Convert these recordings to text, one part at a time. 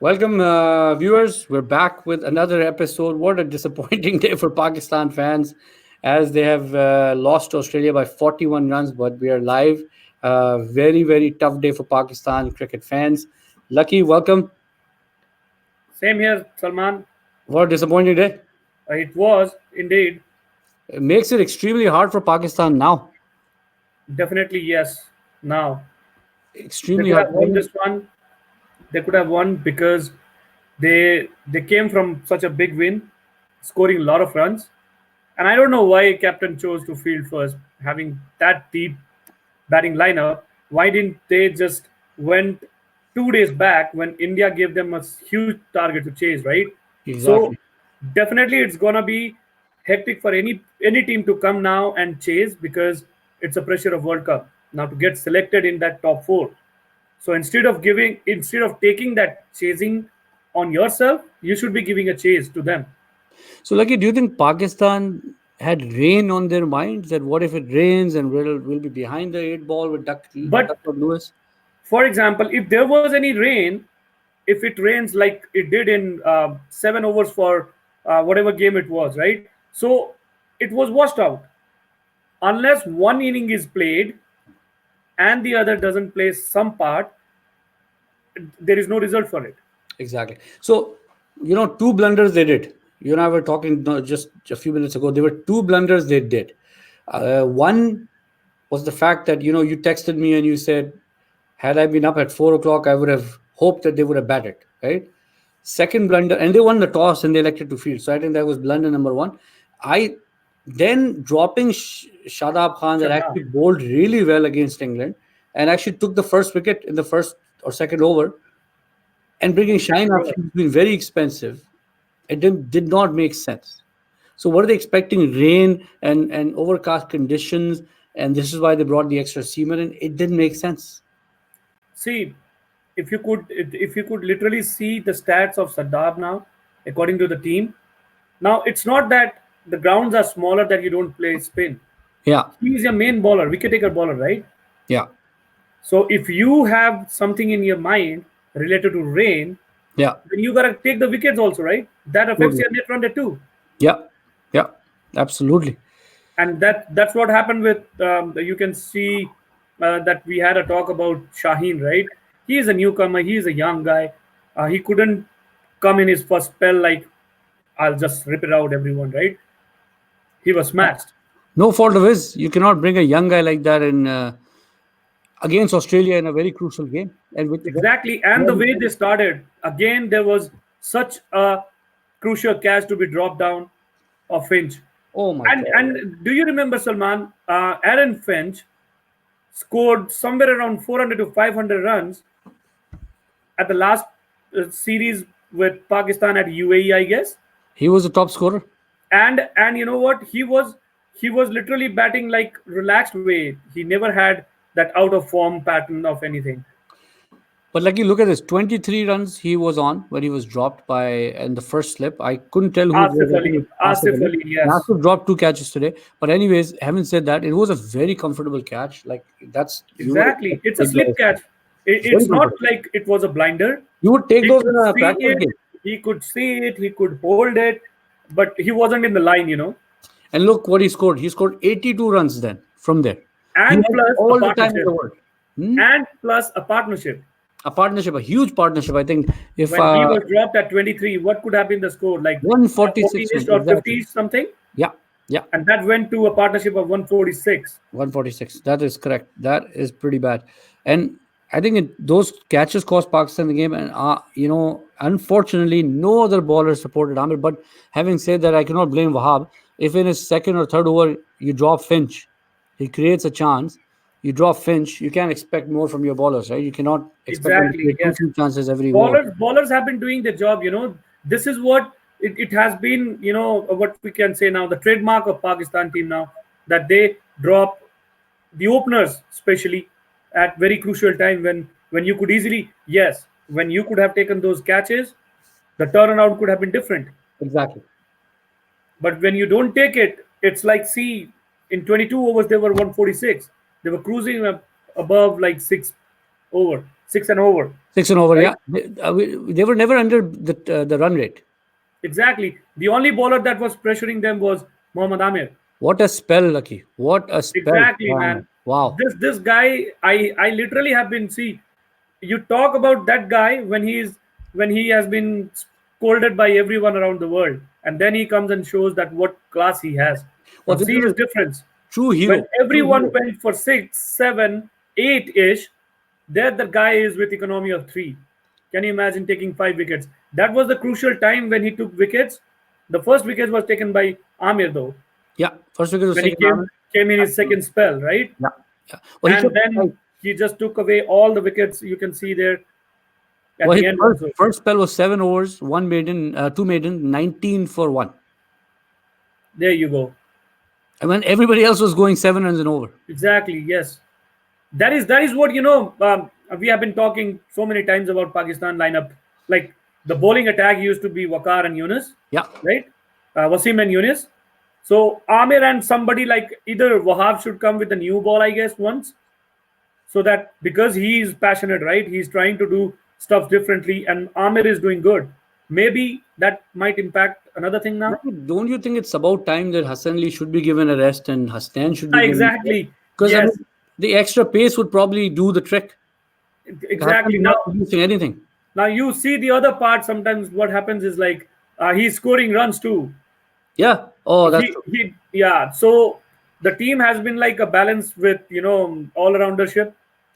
Welcome, viewers. We're back with another episode. What a disappointing day for Pakistan fans as they have lost to Australia by 41 runs, but we are live. Very, very tough day for Pakistan cricket fans. Lucky, welcome. Same here, Salman. What a disappointing day. It was indeed, It makes it extremely hard for Pakistan now. definitely yes. Now they Extremely could hard. have won this one. They could have won because they came from such a big win, scoring a lot of runs. And I don't know why captain chose to field first, having that deep batting lineup. Why didn't they just went 2 days back when India gave them a huge target to chase, right? So Exactly. definitely it's gonna be hectic for any team to come now and chase because it's a pressure of World Cup now to get selected in that top four. So instead of taking that chasing on yourself, you should be giving a chase to them. So, Lucky, do you think Pakistan had rain on their minds? That what if it rains and we'll be behind the eight ball with But Duckworth Lewis? for example, if there was any rain, if it rains like it did in 7 overs for whatever game it was, right? So it was washed out unless one inning is played and the other doesn't play some part. There is no result for it. Exactly. So, two blunders they did. You and I were talking just a few minutes ago. There were two blunders they did. One was the fact that, you texted me and you said, had I been up at 4 o'clock, I would have hoped that they would have batted, right? Second blunder, and they won the toss and they elected to field. So I think that was blunder number one. I then dropping Shadab Khan that Shut actually up. bowled really well against England and actually took the first wicket in the first or second over and bringing Shine after Sure. he's been very expensive. It did not make sense. So what are they expecting? Rain and overcast conditions, and this is why they brought the extra seamer in. It didn't make sense. See, if you could literally see the stats of Sadab now, according to the team. Now it's not that the grounds are smaller that you don't play spin. Yeah, He is your main bowler, wicket taker bowler, right? yeah, So if you have something in your mind related to rain, yeah, then you gotta take the wickets also, right? That affects totally. your net run rate too. Yeah, yeah, absolutely. And that's what happened with you can see that we had a talk about Shaheen, right? He is a newcomer, he is a young guy. He couldn't come in his first spell like I'll just rip it out everyone, right? He was smashed. No fault of his. You cannot bring a young guy like that in against Australia in a very crucial game. And with Exactly. And the way they started, again, there was such a crucial catch to be dropped down of Finch. oh my God, And do you remember, Salman? Aaron Finch scored somewhere around 400 to 500 runs at the last series with Pakistan at UAE, I guess. he was a top scorer. And you know what? He was literally batting like relaxed way. He never had that out of form pattern of anything. But like you look at this, 23 runs he was on when he was dropped by in the first slip. I couldn't tell who it was. I think it was Asif Asif Ali. Ali, And yes. Asif dropped two catches today. But anyways, having said that, it was a very comfortable catch. Like that's you would Exactly. expect It's a big guys. slip catch. Very It's not comfortable. like it was a blinder. You would take He those could in a see practice it. game. He could see it. He could hold it, but he wasn't in the line. And look what he scored. He scored 82 runs then from there. He And had plus a all the time in the partnership. world. Hmm? And plus a partnership. A partnership, a huge partnership. I think if When he was dropped at 23, what could have been the score? Like 146 14ish runs, or exactly. 50 something? Yeah, yeah. And that went to a partnership of 146. 146. That is correct. That is pretty bad. And I think those catches cost Pakistan the game. And, unfortunately, no other bowler supported Amir. But having said that, I cannot blame Wahab. If in his second or third over, you drop Finch, he creates a chance. You drop Finch, you can't expect more from your bowlers, right? You cannot expect them to Exactly. create two, Yes. three chances every over. Bowlers have been doing their job. This is what it has been, what we can say now, the trademark of Pakistan team now, that they drop the openers, especially at very crucial time when you could easily, yes, when you could have taken those catches, the turnaround could have been different. Exactly. But when you don't take it, it's like, see, in 22 overs they were 146. They were cruising above like 6 6 and over, 6 and over. right? Yeah, they were never under the run rate. Exactly. The only bowler that was pressuring them was Mohammad Amir. What a spell, Lucky! What a spell! Exactly, man. Wow. This guy, I literally have been see. You talk about that guy when he has been scolded by everyone around the world, and then he comes and shows that what class he has. Well, Now this see is his a difference. true When hero. True everyone hero. went for 6, 7, 8 ish, there the guy is with economy of 3. Can you imagine taking 5 wickets? That was the crucial time when he took wickets. The first wicket was taken by Amir though, Yeah, first wicket was when he taken. came in his second spell, right? Yeah, yeah. Well, he And kept. then he just took away all the wickets you can see there at Well, his the end first, also. first spell was 7 overs, one maiden, two maiden, 19 for one. There you go. And when everybody else was going 7 runs and over. Exactly. Yes. That is what we have been talking so many times about Pakistan lineup. Like the bowling attack used to be Waqar and Yunus, Yeah. right? Wasim and Yunus. So Amir and somebody like either Wahab should come with a new ball, I guess, once, so that because he's passionate, right? He's trying to do stuff differently, and Amir is doing good. Maybe that might impact another thing now. Don't you think it's about time that Hassan Ali should be given a rest and Hassan should be given a rest? Exactly. Because I Yes. mean, the extra pace would probably do the trick. Hassan Exactly. is not producing anything. Now you see the other part. Sometimes what happens is like he's scoring runs too. Yeah. Oh, that's true. Yeah. So the team has been like a balance with all aroundership.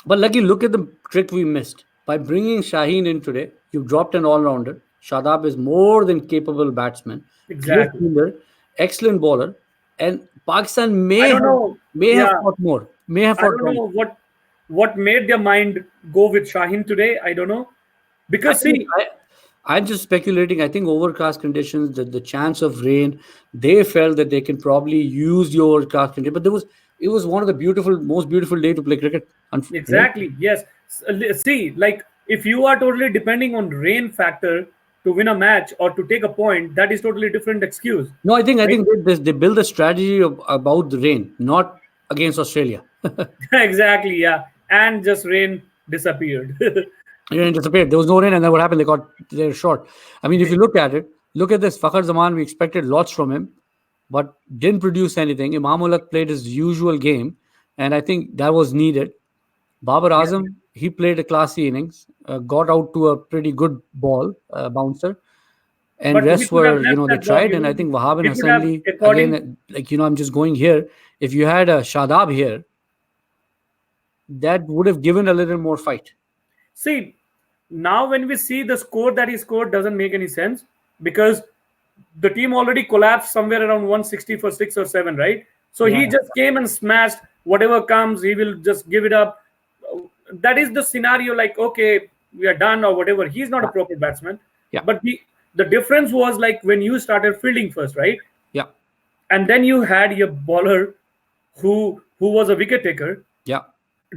But Lucky, look at the trick we missed. By bringing Shaheen in today, you've dropped an all-rounder. Shadab is more than capable batsman, great Exactly. fielder, excellent bowler, and Pakistan I don't know. may have Yeah. fought more, may have I fought don't more. know what made their mind go with Shaheen today. I don't know I because think see I'm just speculating. I think overcast conditions, the chance of rain, they felt that they can probably use the overcast condition. But it was one of the most beautiful day to play cricket. Right? exactly yes. See, like if you are totally depending on rain factor to win a match or to take a point, that is totally different excuse, No, I right? think they build a strategy about the rain, not against Australia. Exactly, yeah. And just rain disappeared. Rain disappeared. There was no rain, and then what happened? They're short. I mean, if you look at it, look at this Fakhar Zaman. We expected lots from him, but didn't produce anything. Imam Ulak played his usual game, and I think that was needed. Babar Yeah. Azam, he played a classy innings, got out to a pretty good ball bouncer, and But he rest could have were, left they that ball, tried, and I think Wahab and he could Hassan have, Ali according. again, like I'm just going here. If you had a Shadab here, that would have given a little more fight. See, now when we see the score that he scored doesn't make any sense because the team already collapsed somewhere around 160 for 6 or 7, right? So Yeah, he just came and smashed whatever comes, he will just give it up. That is the scenario, like, okay, we are done or whatever. He's not a yeah, proper batsman. yeah, But the difference was like when you started fielding first, right? yeah, And then you had your bowler who was a wicket taker yeah.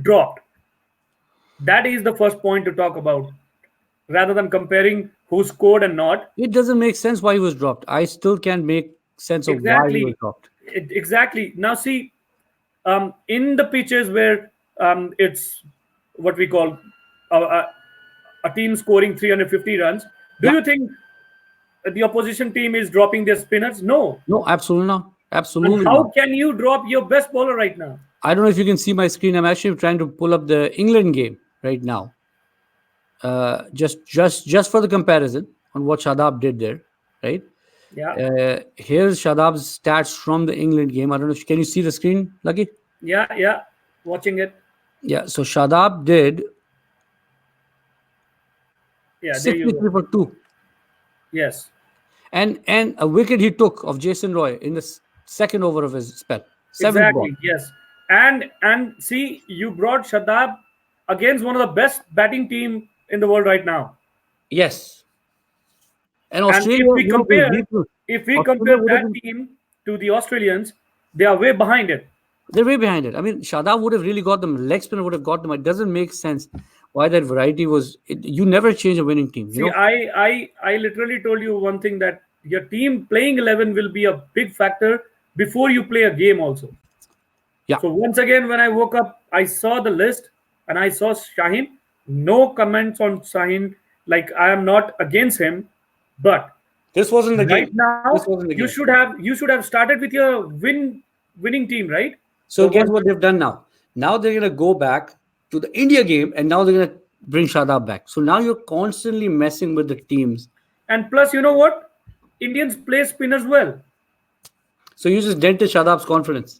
dropped. That is the first point to talk about rather than comparing who scored and not. It doesn't make sense why he was dropped. I still can't make sense of why he was Exactly. dropped. Exactly. Now, see, in the pitches where it's what we call a team scoring 350 runs, do Yeah. you think the opposition team is dropping their spinners? No. No, absolutely not. And Absolutely how not. can you drop your best bowler right now? I don't know if you can see my screen. I'm actually trying to pull up the England game right now. Just for the comparison on what Shadab did there, right? Yeah. Here's Shadab's stats from the England game. I don't know. Can you see the screen, Lucky? Yeah. Yeah. Watching it. Yeah. So Shadab did Yeah. There you 63 go. for 2. Yes. And a wicket he took of Jason Roy in the second over of his spell. Seventh ball. Exactly. Yes. And see, you brought Shadab against one of the best batting team in the world right now. Yes. And And Australia, if we Australia compare would have that been, team to the Australians, they are way behind it. they're way behind it. I mean, Shadab would have really got them. Leg spinner would have got them. It doesn't make sense why that variety was. You never change a winning team. See, I literally told you one thing, that your team playing 11 will be a big factor before you play a game also. Yeah. So once again, when I woke up, I saw the list and I saw Shaheen. No comments on Sahin. Like I am not against him, but This wasn't the right game. now This wasn't the game. you should have started with your winning team, right? So The guess one what they've done now? Now they're gonna go back to the India game, and now they're gonna bring Shadab back. So now you're constantly messing with the teams. and plus, you know what? Indians play spinners well. So you just dented Shadab's confidence.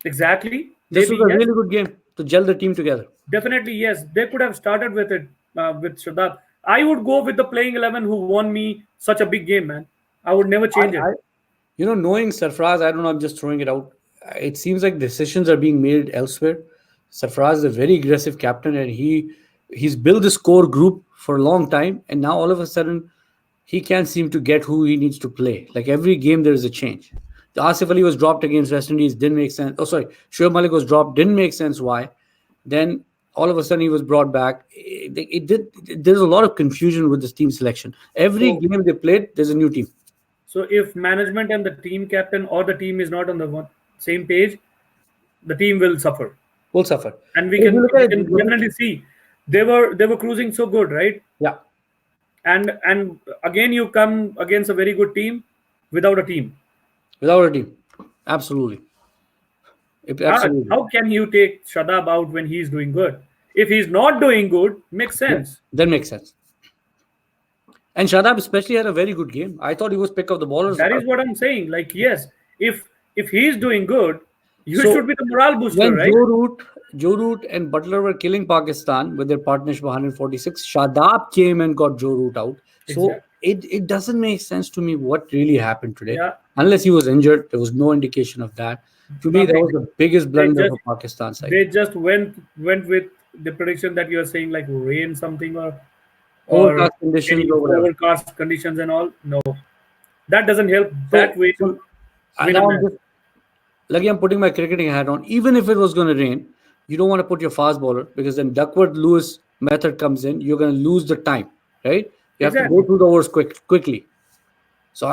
Exactly. This was Maybe a yes. really good game to gel the team together. Definitely, yes. They could have started with it with Shadab. I would go with the playing 11 who won me such a big game, man. I would never change it. I knowing Sarfraz, I don't know, I'm just throwing it out. It seems like decisions are being made elsewhere. Sarfraz is a very aggressive captain, and he's built this core group for a long time, and now all of a sudden he can't seem to get who he needs to play. Like every game, there is a change. The Asif Ali was dropped against West Indies, didn't make sense. Oh, sorry, Shoaib Malik was dropped, didn't make sense. Why? Then all of a sudden he was brought back. It did. There's a lot of confusion with this team selection. Every So, game they played, there's a new team. so if management and the team captain or the team is not on the same page, the team will suffer. Will suffer. And If you look we at can it, definitely see they were cruising so good, right? yeah, And again you come against a very good team without a team. without a team, absolutely, absolutely. How can you take Shadab out when he's doing good? If he's not doing good, makes Yeah, sense. that makes sense. And Shadab especially had a very good game. I thought he was pick of the ballers. That is what I'm saying. Like, yes, if he's doing good, you So should be the morale booster, when right? Joe Root and Butler were killing Pakistan with their partnership 146, Shadab came and got Joe Root out. So Exactly. it doesn't make sense to me what really happened today. Yeah, Unless he was injured, there was no indication of that. To me, that nothing. was the biggest They blunder just for Pakistan side. they just went with the prediction that you're saying, like rain something or Overcast conditions any or whatever. overcast conditions and all. No, that doesn't help that So, way so to win a now I'm match. just lucky I'm putting my cricketing hat on. Even if it was going to rain, you don't want to put your fast bowler because then Duckworth Lewis method comes in. You're going to lose the time, right? You have to go Exactly. through the overs quickly. So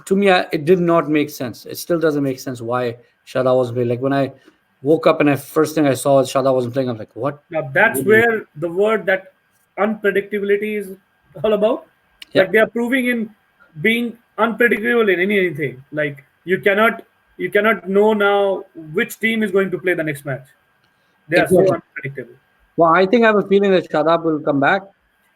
to me, it did not make sense. It still doesn't make sense why Shada wasn't playing. Like when I woke up and first thing I saw was Shada wasn't playing. I'm like, what? Now that's where the word that unpredictability is all about. Yeah, Like they are proving in being unpredictable in anything. Like you cannot know now which team is going to play the next match. They are so exactly. unpredictable. Well, I think I have a feeling that Shadab will come back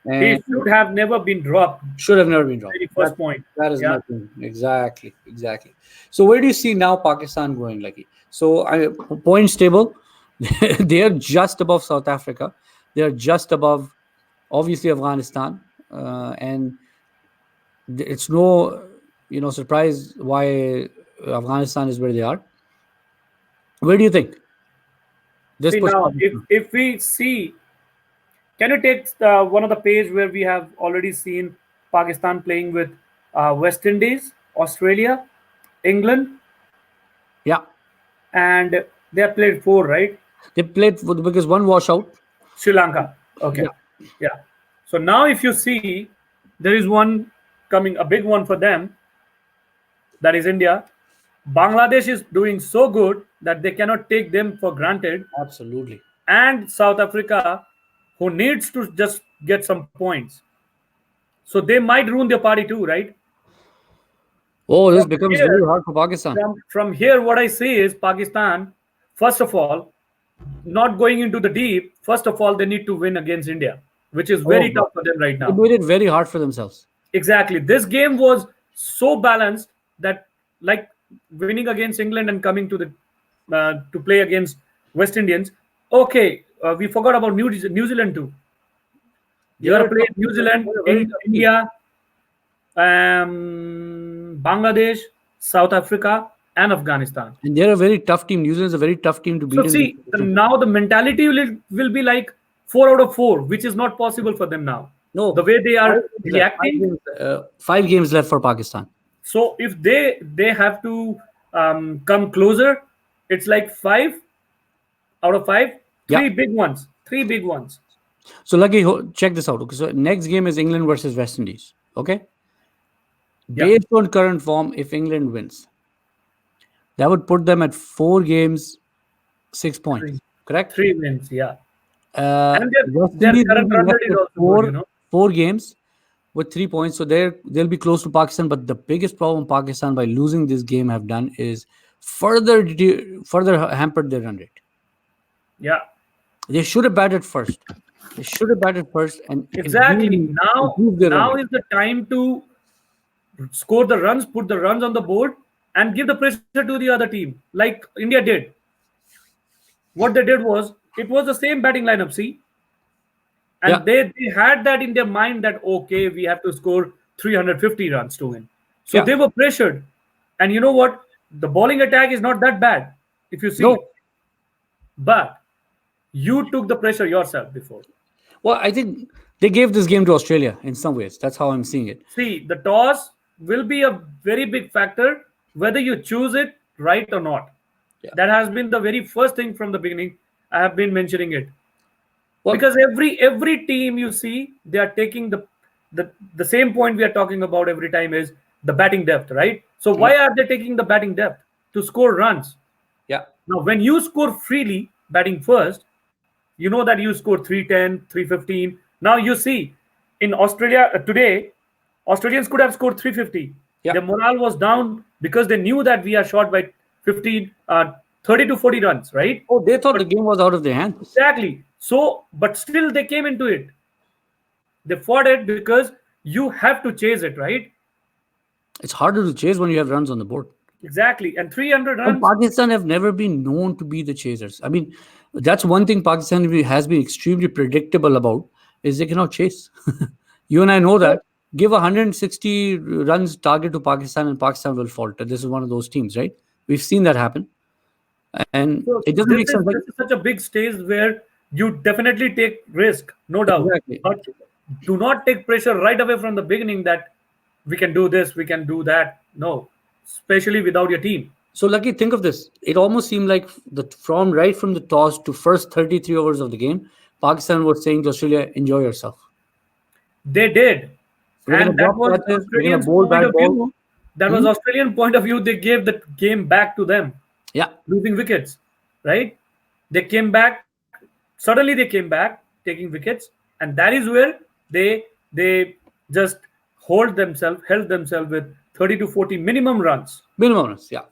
He and should have never been dropped. should have never been dropped. Very first point. That is my Yeah. opinion. Exactly, exactly. So where do you see now Pakistan going, Lucky? So points table, they are just above South Africa. They are just above, obviously, Afghanistan, and it's no, surprise why Afghanistan is where they are. Where do you think this See push now, Pakistan? if we see, can you take one of the page where we have already seen Pakistan playing with West Indies, Australia, England, Yeah, and they have played four, right? they played because one washout. Sri Lanka. Okay. Yeah, Yeah. So now if you see, there is one coming, a big one for them, that is India. Bangladesh is doing so good that they cannot take them for granted. absolutely. And South Africa, who needs to just get some points. So they might ruin their party too, right? Oh, this From becomes very here, hard for Pakistan. from here, what I see is Pakistan, first of all, not going into the deep. First of all, they need to win against India, which is Oh, very tough for them right they now. made it very hard for themselves. Exactly. This game was so balanced that, like winning against England and coming to play against West Indians. Okay, we forgot about New Zealand too. They You are gotta a play tough New team. Zealand, They're a very in tough team. India, Bangladesh, South Africa, and Afghanistan. And they're a very tough team. New Zealand is a very tough team to So beat in this see, competition. now the mentality will be like 4 out of 4, which is not possible for them now. No, The way they five are games left. reacting. 5 games left for Pakistan. So if they have to come closer, it's like 5 out of 5, Yeah. three big ones. So Lucky, check this out. Okay, so next game is England versus West Indies. Okay, Yeah, based on current form, if England wins, that would put them at 4 games, 6 points. three, Correct? three wins. Yeah, And West their Indies will current be run left rate is with also good, you know. four games with 3 points, so they'll be close to Pakistan. But the biggest problem Pakistan by losing this game have done is further hampered their run rate. Yeah, They should have batted first. They should have batted first and exactly. Now, improved their run now rate. is the time to score the runs, put the runs on the board, and give the pressure to the other team, like India did. What they did was, it was the same batting lineup. See, Yeah, and they had that in their mind that okay, we have to score 350 runs to win. So yeah. they were pressured, and you know what? The bowling attack is not that bad if you see, No, but you took the pressure yourself before. well, I think they gave this game to Australia in some ways. That's how I'm seeing it. See, the toss will be a very big factor whether you choose it right or not. Yeah. That has been the very first thing from the beginning. I have been mentioning it Well, because every team you see, they are taking the same point we are talking about every time is the batting depth, right? So yeah, why are they taking the batting depth? To score runs. yeah, Now when you score freely batting first, you know that you score 310, 315. Now you see in Australia today, Australians could have scored 350. yeah. Their morale was down because they knew that we are short by 15, 30 to 40 runs, right? Oh, they thought But the game was out of their hands. exactly. So, but still they came into it. They fought it because you have to chase it, right? It's harder to chase when you have runs on the board. Exactly. And 300 And runs, Pakistan have never been known to be the chasers. I mean, that's one thing Pakistan has been extremely predictable about is they cannot chase. You and I know so, that. Give a 160 runs target to Pakistan and Pakistan will falter. This is one of those teams, right? We've seen that happen, and so it doesn't make sense. Like, this is such a big stage where you definitely take risk, no doubt. exactly. But do not take pressure right away from the beginning that we can do this, we can do that. No, especially without your team. So, Lucky, think of this. It almost seemed like from right from the toss to first 33 overs of the game, Pakistan was saying to Australia, "Enjoy yourself. They did. We're gonna And that drop was catches. We're gonna Australian's bowl point bad of balls." view. That was Mhm. Australian point of view. They gave the game back to them, Yeah, losing wickets, right? They came back. Suddenly they came back taking wickets, and that is where they just held themselves with 30 to 40 minimum runs. minimum runs. Yeah.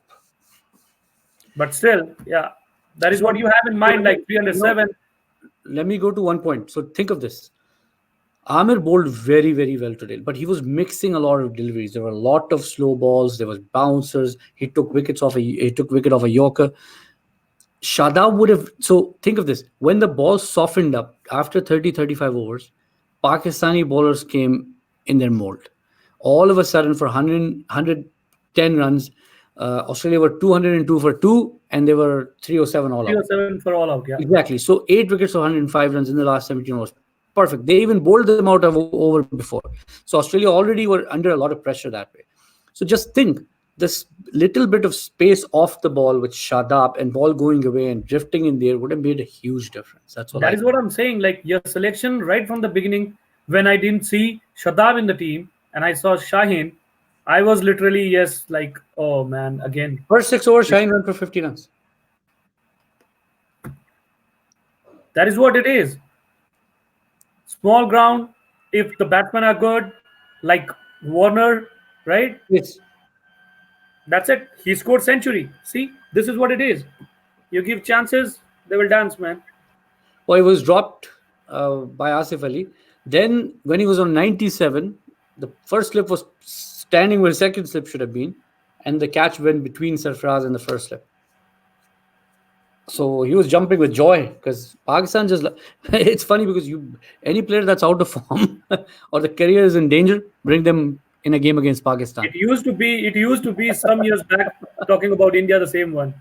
But still, yeah, that is So, what you have in so mind, like you know, 307. let me go to one point. So think of this. Amir bowled very, very well today, but he was mixing a lot of deliveries. There were a lot of slow balls. There was bouncers. He took wicket off a Yorker. Shadab would have. So think of this. When the ball softened up after 30, 35 overs, Pakistani bowlers came in their mold. All of a sudden, for 110 runs, Australia were 202 for two, and they were 307 all out. 307 for all out, yeah. Exactly. So 8 wickets of 105 runs in the last 17 overs. Perfect. They even bowled them out of over before. So Australia already were under a lot of pressure that way. So just think this little bit of space off the ball with Shadab and ball going away and drifting in there would have made a huge difference. That's all That I is think. what I'm saying. Like your selection right from the beginning, when I didn't see Shadab in the team and I saw Shaheen, I was literally, yes, like, oh man, again. First 6 overs, Shine went for 50 runs. That is what it is. Small ground, if the batsmen are good, like Warner, right? Yes. That's it. He scored century. See, this is what it is. You give chances, they will dance, man. Well, he was dropped by Asif Ali. Then, when he was on 97, the first slip was standing where the second slip should have been, and the catch went between Sarfraz and the first slip. So he was jumping with joy because Pakistan just. It's funny because any player that's out of form or the career is in danger, bring them in a game against Pakistan. It used to be some years back talking about India, the same one.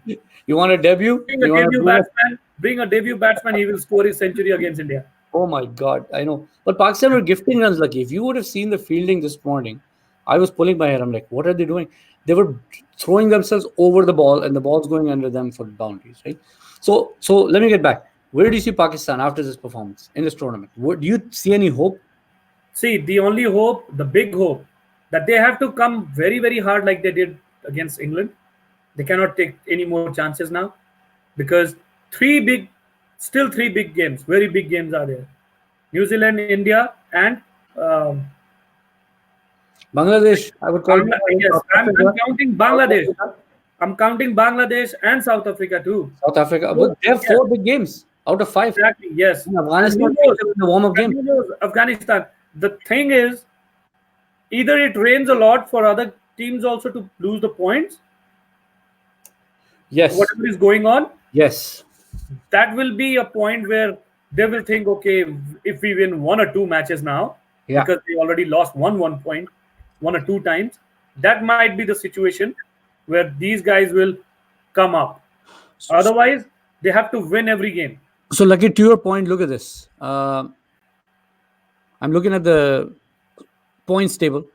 You want a debut? Bring a You want to debut prove? batsman, bring a debut batsman, he will score his century against India. Oh my God, I know. But Pakistan were gifting runs, Lucky. If you would have seen the fielding this morning, I was pulling my hair. I'm like, what are they doing? They were throwing themselves over the ball and the ball's going under them for boundaries, right? So let me get back. Where do you see Pakistan after this performance in this tournament? Do you see any hope? See, the only hope, the big hope, that they have to come very, very hard like they did against England. They cannot take any more chances now because three big Still three big games, very big games are there. New Zealand, India, and um, Bangladesh, I would call Yes, South Africa. I'm counting South Bangladesh. Africa. I'm counting Bangladesh and South Africa too. South Africa. But So, they have yes, four big games out of five. exactly. Yes, And and Afghanistan who beat knows? them in the warm-up And game. who knows? Afghanistan. The thing is, either it rains a lot for other teams also to lose the points, Yes. whatever is going on. Yes. That will be a point where they will think, okay, if we win one or two matches now, Yeah. because they already lost one point, one or two times, that might be the situation where these guys will come up. Otherwise, they have to win every game. So, Lucky, to your point, look at this. I'm looking at the points table.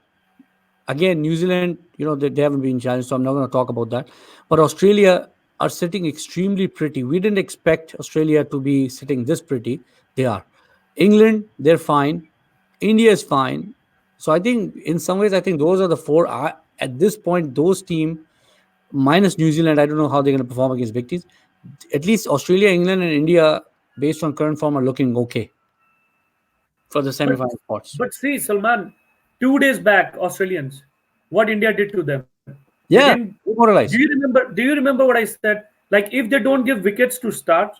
Again, New Zealand, they haven't been challenged, so I'm not going to talk about that. But Australia are sitting extremely pretty. We didn't expect Australia to be sitting this pretty. They are. England, they're fine. India is fine. So I think, in some ways, I think those are the four. At this point, those team minus New Zealand, I don't know how they're going to perform against big teams. At least Australia, England, and India, based on current form, are looking okay for the But semi-final spots. but see, Salman, 2 days back, Australians, what India did to them. They Yeah, didn't. Do demoralized. you remember? Do you remember what I said? Like if they don't give wickets to start,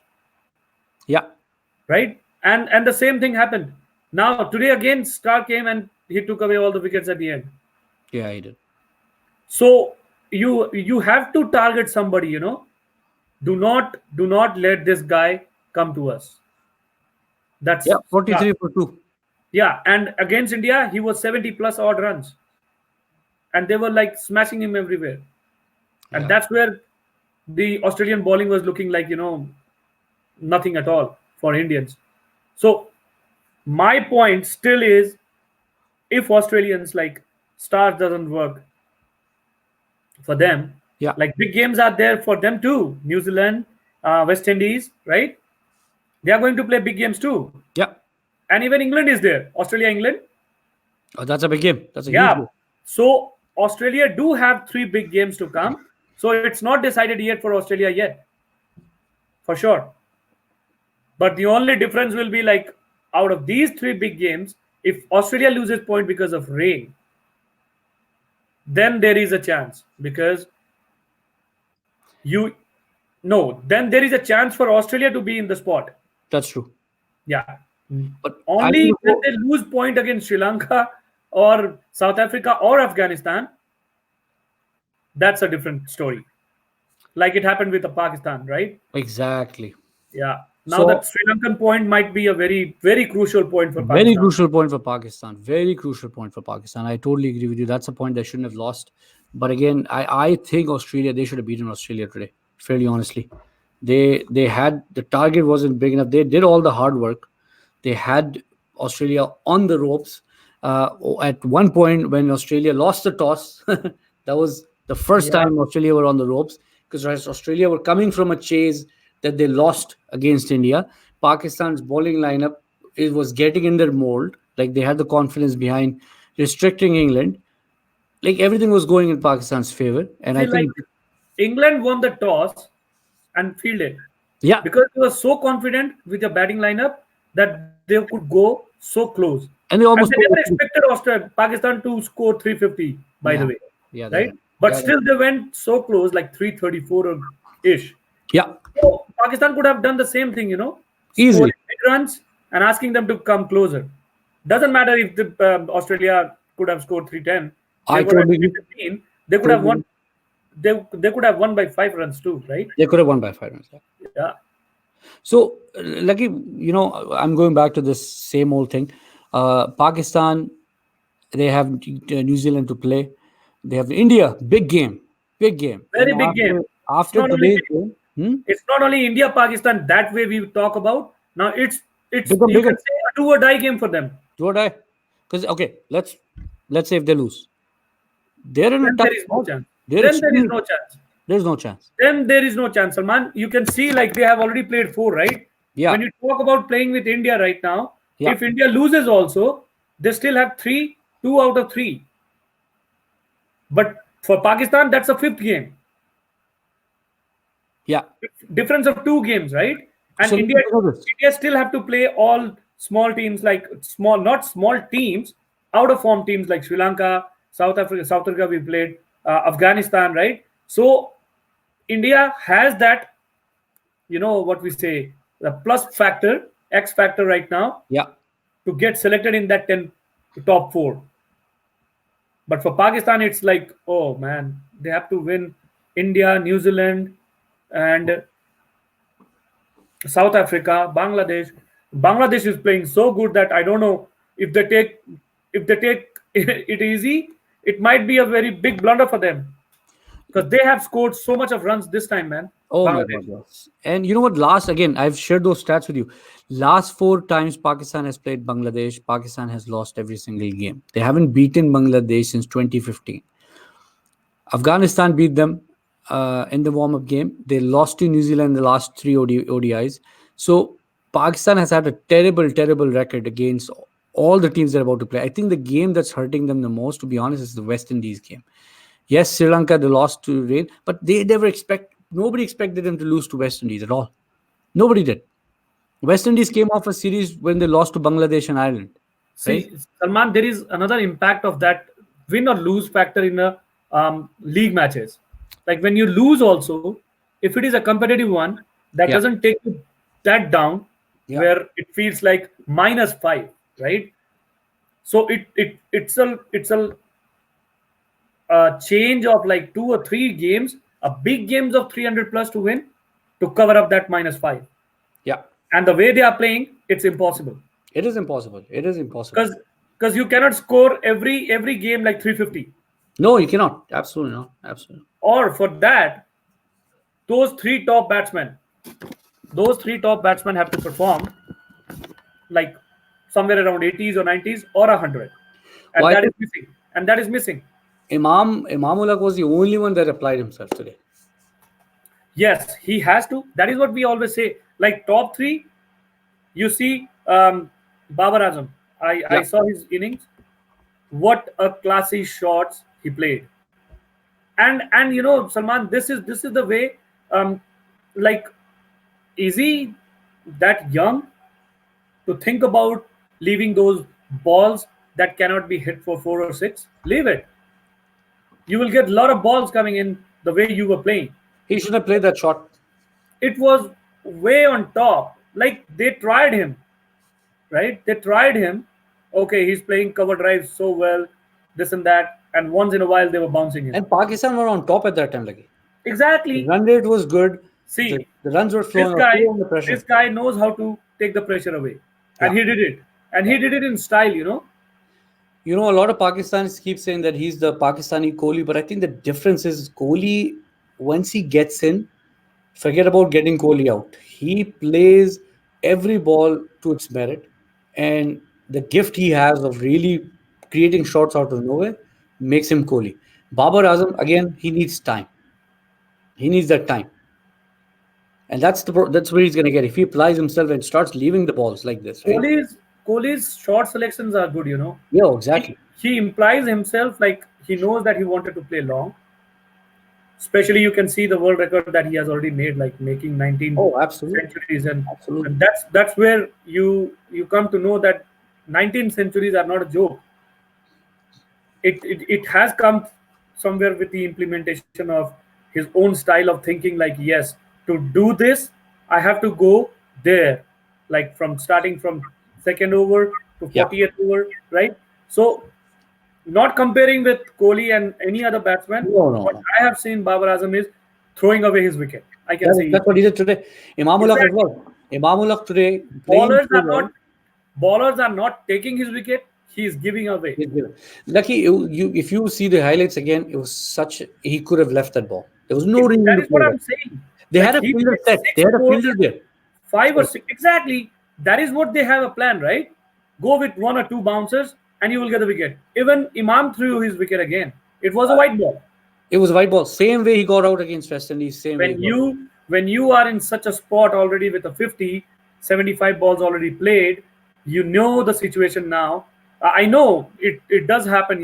Yeah, right? And the same thing happened. Now today again, Star came and he took away all the wickets at the end. yeah, he did. So you have to target somebody. Do not let this guy come to us. Yeah, That's Star. 43 for 2. Yeah, and against India, he was 70 plus odd runs, and they were like smashing him everywhere. And Yeah, that's where the Australian bowling was looking like nothing at all for Indians. So my point still is, if Australians like stars doesn't work for them, yeah, like big games are there for them too. New Zealand, West Indies, right? They are going to play big games too. yeah. And even England is there. Australia, England. Oh, that's a big game. That's a huge Yeah. game. So Australia do have three big games to come. So it's not decided yet for Australia yet, for sure. But the only difference will be like out of these three big games, if Australia loses point because of rain, then there is a chance because you no, then there is a chance for Australia to be in the spot. That's true. Yeah. But I Only think when they lose point against Sri Lanka or South Africa or Afghanistan, that's a different story. Like it happened with the Pakistan, right? exactly. Yeah. Now that So Sri Lankan point might be a very, very crucial point for very Pakistan. crucial point for Pakistan. Very crucial point for Pakistan. I totally agree with you. That's a point they shouldn't have lost. But again, I think Australia, they should have beaten Australia today. Fairly honestly, they had the target wasn't big enough. They did all the hard work. They had Australia on the ropes. At one point, when Australia lost the toss, that was the first Yeah. time Australia were on the ropes because Australia were coming from a chase that they lost against India. Pakistan's bowling lineup it was getting in their mold. Like they had the confidence behind restricting England. Like everything was going in Pakistan's favor, and I See, like think England won the toss and fielded yeah, because they were so confident with their batting lineup that they could go so close. and they And they almost never expected Pakistan to score 350, by yeah, the way, yeah, right? they But yeah, still, they went so close, like 334 ish. yeah, So Pakistan could have done the same thing, easily. scoring big runs and asking them to come closer. Doesn't matter if the Australia could have scored 310, they I were at totally agree. 315. They could have Totally agree. won. They could have won by 5 runs too, right? They could have won by 5 runs. Yeah. Yeah. So, Lucky, I'm going back to this same old thing. Pakistan, they have New Zealand to play. They have India, big game, big game. Very And big game. It's after not only today's game, it's not only India Pakistan that way we talk about. Now it's become you bigger. can say a do or die game for them. Do or die. Because okay, let's say if they lose, they're in a Then tough there is no spot. chance. They're Then there is extremely. no chance. There's no chance. Then there is no chance, Salman. You can see like they have already played four, right? Yeah, When you talk about playing with India right now, yeah, if India loses also, they still have two out of three. But for Pakistan, that's a fifth game. yeah, Difference of two games, right? And So India, India still have to play all small teams, like small, not small teams, out of form teams like Sri Lanka, South Africa. We played Afghanistan, right? So India has that, what we say, the plus factor, X factor right now yeah, to get selected in that 10 top four. But for Pakistan, it's like, oh man, they have to win India, New Zealand, and South Africa, Bangladesh. Bangladesh is playing so good that I don't know if they take it easy, it might be a very big blunder for them because they have scored so much of runs this time, man. oh my Bangladesh. God, yes. And you know what? Last, again, I've shared those stats with you. Last four times Pakistan has played Bangladesh, Pakistan has lost every single game. They haven't beaten Bangladesh since 2015. Afghanistan beat them in the warm up game. They lost to New Zealand in the last three ODIs. So Pakistan has had a terrible, terrible record against all the teams they're about to play. I think the game that's hurting them the most, to be honest, is the West Indies game. Yes, Sri Lanka, they lost to Rain, but nobody expected them to lose to West Indies at all. Nobody did. West Indies came off a series when they lost to Bangladesh and Ireland, right? See, Salman, there is another impact of that win or lose factor in a league matches. Like when you lose, also, if it is a competitive one, that Yeah, doesn't take you that down, yeah. where it feels like -5, right? So it's a change of like 2 or 3 games, a big games of 300 plus to win, to cover up that -5. Yeah. And the way they are playing, it's impossible It is impossible. It is impossible. because you cannot score every game like 350. No, you cannot. Absolutely not. Absolutely. Or for that, those three top batsmen have to perform like somewhere around 80s or 90s or 100, and Well, I that is think missing. And that is missing. Imamullah was the only one that applied himself today. Yes, he has to. That is what we always say. Like top three, you see, Babar Azam. I Yeah. saw his innings. What a classy shots he played. And Salman, this is the way. Like, is he that young to think about leaving those balls that cannot be hit for 4 or 6? Leave it. You will get a lot of balls coming in the way you were playing. He shouldn't have played that shot. It was way on top. Like they tried him, right? They tried him. Okay, he's playing cover drives so well, this and that, and once in a while they were bouncing him. And Pakistan were on top at that time. Like, the Exactly. run rate was good. The, See, the runs were this flowing guy, under pressure. this guy knows how to take the pressure away, Yeah. and he did it. And he did it in style. You know, a lot of Pakistanis keep saying that he's the Pakistani Kohli, but I think the difference is Kohli, once he gets in, forget about getting Kohli out. He plays every ball to its merit, and the gift he has of really creating shots out of nowhere makes him Kohli. Babar Azam, again, he needs time. He needs that time, and that's where he's going to get. If he applies himself and starts leaving the balls like this, right? Kohli's short selections are good. Yeah, He, exactly. he implies himself like he knows that he wanted to play long. Especially, you can see the world record that he has already made, like making 19 Oh, absolutely, centuries, and absolutely. that's where you come to know that 19 centuries are not a joke. It has come somewhere with the implementation of his own style of thinking. Like, yes, to do this, I have to go there, like from starting from second over to Yeah. 40th over, right? So, not comparing with Kohli and any other batsman, No, no, what no. I have seen Babar Azam is throwing away his wicket. I can say That's what he did today. Imamullah as exactly. well. Imamullah today playing Ballers so are well. not ballers are not taking his wicket. He is giving away. He's given. Lucky if you see the highlights again, it was such he could have left that ball. There was no reason That to is what play that. I'm saying. They Like had a he fielder played set. They six had a overs, fielder there. 5 or 6. Exactly. That is what they have a plan, right? Go with 1 or 2 bouncers and you will get the wicket. Even Imam threw his wicket again. It was a white ball. It was a white ball. Same way he got out against West Indies. Same way he When got out. you are in such a spot already with a 50, 75 balls already played, you know the situation now. I know it does happen.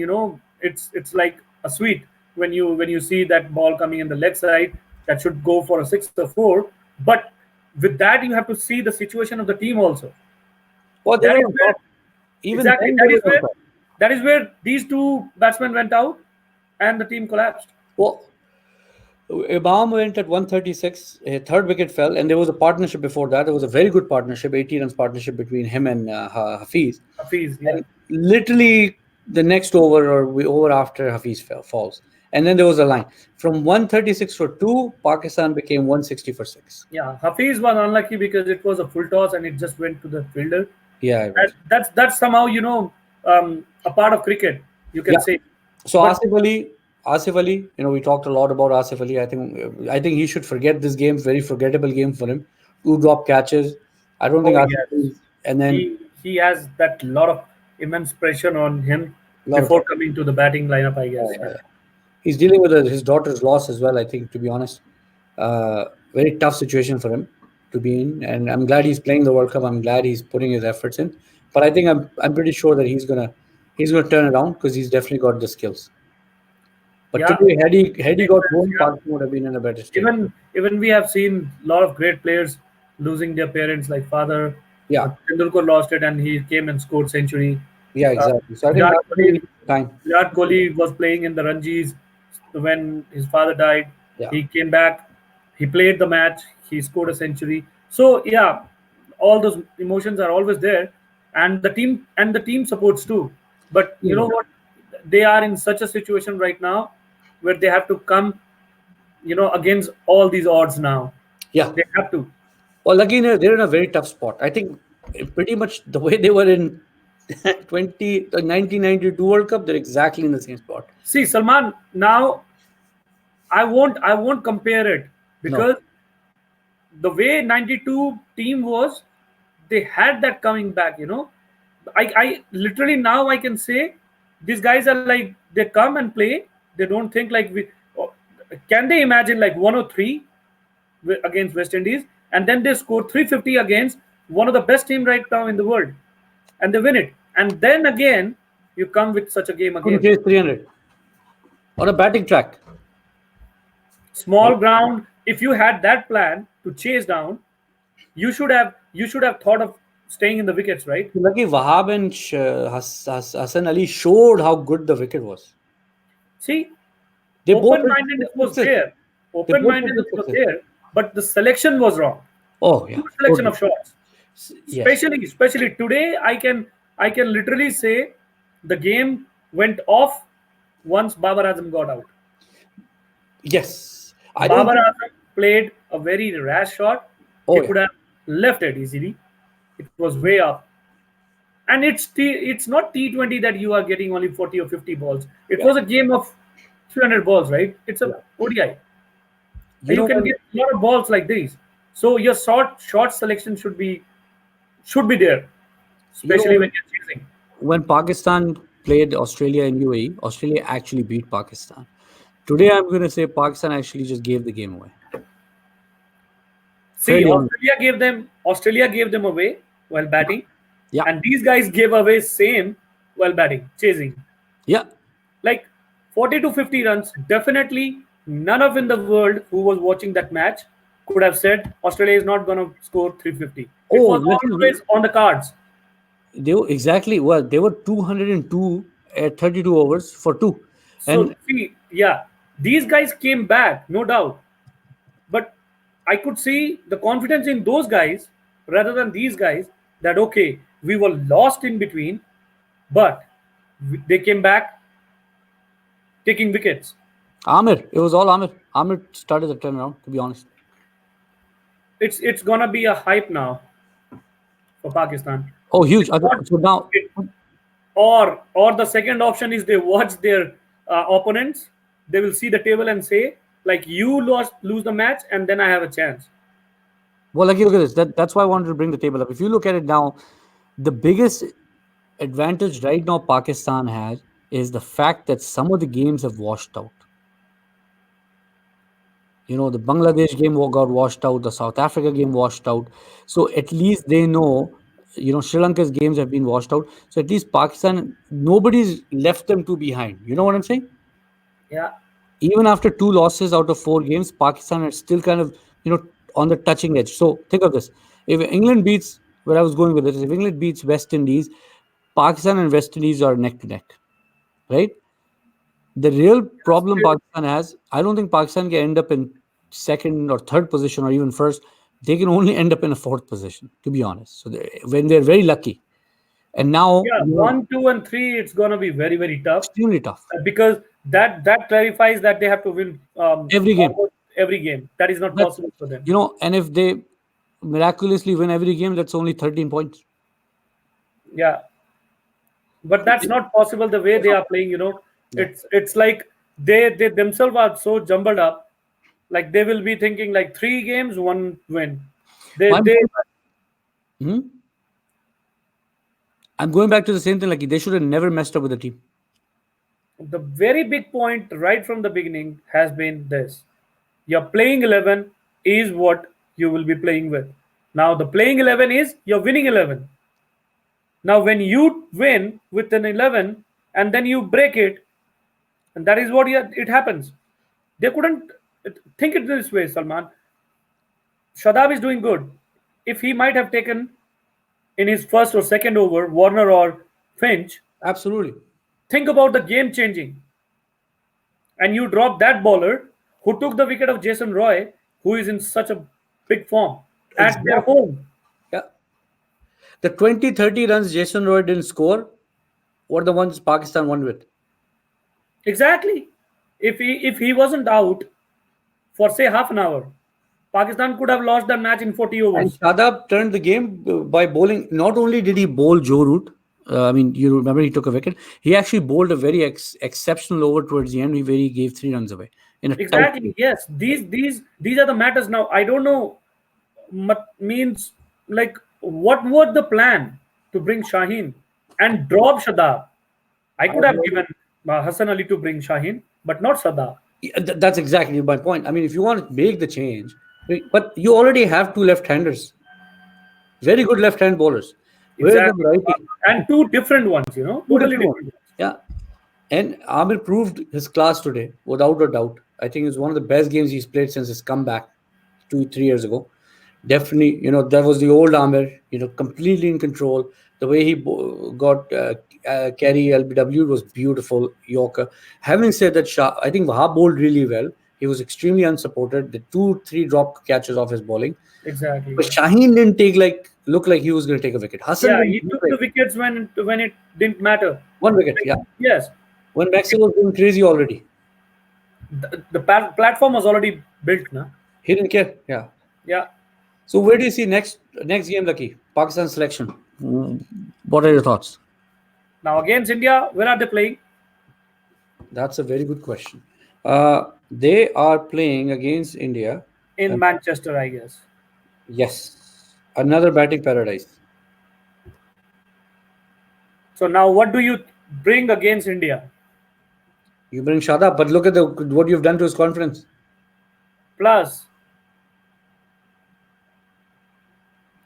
It's like a sweet when you see that ball coming in the leg side that should go for a 6 or 4, but with that you have to see the situation of the team also. Well, they That were is on where top. Even exactly then, they were on top. that is where these two batsmen went out and the team collapsed. Well, Imam went at 136. A third wicket fell, and there was a partnership before that. There was a very good partnership, 80 runs partnership between him and Hafiz. Hafiz, yeah. And literally the next over or over after Hafiz falls. And then there was a line from 136 for two, Pakistan became 160 for six. Yeah, Hafiz was unlucky because it was a full toss and it just went to the fielder. Yeah, it And was. that's somehow a part of cricket, you can Yeah. say. So But Asif Ali, we talked a lot about Asif Ali. I think he should forget this game. Very forgettable game for him. Two drop catches. I don't think oh Asif yes, Ali, and then he has that lot of immense pressure on him a lot of before pressure. coming to the batting lineup, I guess. Yeah. He's dealing with his daughter's loss as well. I think, to be honest, uh, very tough situation for him to be in. And I'm glad he's playing the World Cup. I'm glad he's putting his efforts in. But I think I'm pretty sure that he's gonna turn around because he's definitely got the skills. But Yeah, today, had he makes got sense. home, Yeah. Pakistan would have been in a better state. Even we have seen a lot of great players losing their parents, like father. Yeah, Tendulkar lost it and he came and scored century. yeah, Uh, exactly. So I think Virat Asif Kohli, Ali time. Virat Kohli was playing in the Ranjis when his father died. Yeah, He came back, he played the match, he scored a century. So yeah, all those emotions are always there, and the team supports too. But you yeah, know what? They are in such a situation right now where they have to come, against all these odds now. yeah. They have to. Well, again, they're in a very tough spot. I think pretty much the way they were in 1992 World Cup, they're exactly in the same spot. See, Salman, now I won't compare it No, because the way 92 team was, they had that coming back. I literally now I can say these guys are like they come and play. They don't think like oh, can they imagine like 103 against West Indies and then they score 350 against one of the best team right now in the world and they win it. And then again, you come with such a game couldn't again. chase 300 on a batting track. Small ground. If you had that plan to chase down, you should have thought of staying in the wickets, right? Lucky Wahab and Hassan Ali showed how good the wicket was. See, They both open hit mindedness was sixes. there. They Open both hit mindedness was sixes. there, but the selection was wrong. Oh yeah, Poor selection totally. of shots. Yes, Especially today, I can literally say the game went off once Babar Azam got out. yes. I don't Babar think. Azam played a very rash shot. He Oh yeah, could have left it easily. It was way up. And it's not T20 that you are getting only 40 or 50 balls. It yeah, was a game of 300 balls, right? It's a yeah. ODI. You You know can when get a lot of balls like these. So your short selection should be there, you know especially when you're chasing. when Pakistan played Australia and UAE, Australia actually beat Pakistan. Today, I'm going to say Pakistan actually just gave the game away. See, Fairly honest. Australia gave them away while batting, Yeah, and these guys gave away same while batting, chasing. yeah. Like 40 to 50 runs, definitely none of in the world who was watching that match could have said Australia is not going to score 350. It Oh, was listen, always on the cards. they were exactly well. They were 202 at 32 overs for two, So and see, yeah, these guys came back, no doubt. But I could see the confidence in those guys rather than these guys that okay, we were lost in between, but they came back taking wickets. Amir, it was all Amir. Amir started the turnaround. To be honest. It's gonna be a hype now for Pakistan. Oh, It's huge. not So now, it, or the second option is they watch their opponents. They will see the table and say like you lost lose the match and then I have a chance. well, like look at this. That's why I wanted to bring the table up. If you look at it now, the biggest advantage right now Pakistan has is the fact that some of the games have washed out. The Bangladesh game got washed out, the South Africa game washed out. So at least they know, Sri Lanka's games have been washed out. So at least Pakistan, nobody's left them two behind. You know what I'm saying? Yeah. Even after two losses out of four games, Pakistan are still kind of, on the touching edge. So think of this: if England beats, where I was going with it is, if England beats West Indies, Pakistan and West Indies are neck to neck, right? The real problem Still, Pakistan has, I don't think Pakistan can end up in second or third position or even first. They can only end up in a fourth position, to be honest. So when they're very lucky, and now yeah, 1, 2, and 3, it's gonna be very, very tough extremely tough because that clarifies that they have to win every game. almost every game. That is not That's possible for them. and if they miraculously win every game, that's only 13 points. Yeah, but that's not possible the way they are playing. Yeah. It's like they themselves are so jumbled up. Like they will be thinking like 3 games, 1 win. They I'm they going back, hmm? I'm going back to the same thing. Like they should have never messed up with the team. The very big point right from the beginning has been this: your playing 11 is what you will be playing with. Now the playing 11 is your winning 11. Now when you win with an 11 and then you break it, and that is what it happens. They couldn't think it this way, Salman. Shadab is doing good. If he might have taken in his first or second over Warner or Finch, Absolutely. think about the game changing. And you drop that bowler who took the wicket of Jason Roy, who is in such a big form at their Exactly. home. Yeah. The 20-30 runs Jason Roy didn't score were the ones Pakistan won with. Exactly. If he wasn't out for say half an hour, Pakistan could have lost that match in 40 And overs. Shadab turned the game by bowling. Not only did he bowl Joe Root, I mean, you remember he took a wicket. He actually bowled a very exceptional over towards the end, where he gave 3 runs away in a tight Exactly. game. Yes. These are the matters now. I don't know means like what was the plan to bring Shaheen and drop Shadab? I I could have don't- given Hassan Ali to bring Shaheen, but not Shadab. Yeah, that's exactly my point. I mean, if you want to make the change, but you already have two left-handers, very good left-hand bowlers. Where is the Exactly. variety? And two different ones, Two totally different ones. different ones. Yeah. And Amir proved his class today, without a doubt. I think it's one of the best games he's played since his comeback 2-3 years ago. Definitely, that was the old Amir, completely in control. The way he got carry LBW was beautiful, Yorker. Having said that, I think Wahab bowled really well. He was extremely unsupported. The 2-3 drop catches off his bowling. Exactly. But Yeah. Shaheen didn't look like he was going to take a wicket. Hassan Yeah, didn't he look took like the wickets when it didn't matter. one wicket, yeah. Yes, When Maxwell was going crazy already. the platform was already built, now. He didn't care, yeah. Yeah. So where do you see next game, Lucky? Pakistan selection. What are your thoughts? Now against India, where are they playing? That's a very good question. They are playing against India. In Uh, Manchester, I guess. yes, another batting paradise. So now, what do you bring against India? You bring Shadab, but look at what you've done to his confidence. Plus,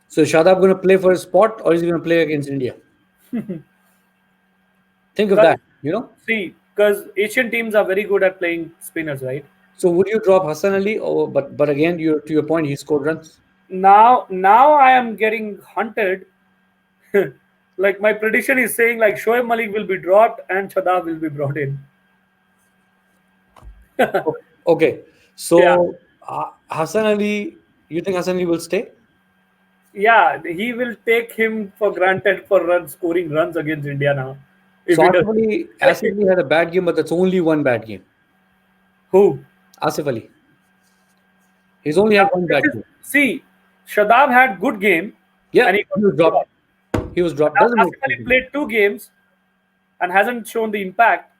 So is Shadab going to play for his spot, or is he going to play against India? Think of that. see, because Asian teams are very good at playing spinners, right? So would you drop Hassan Ali, or but again, to your point, he scored runs. Now I am getting hunted. Like my prediction is saying, like Shoaib Malik will be dropped and Shadab will be brought in. Okay, Yeah, so Hassan Ali, you think Hassan Ali will stay? yeah, he will take him for granted for scoring runs against India now. If So he does, Asif Ali had a bad game, but that's only one bad game. who? Asif Ali, he's only had one bad game. See, Shadab had good game Yeah, and he got he was dropped. dropped. He was dropped. Now Doesn't make Asif Ali sense. played 2 games and hasn't shown the impact.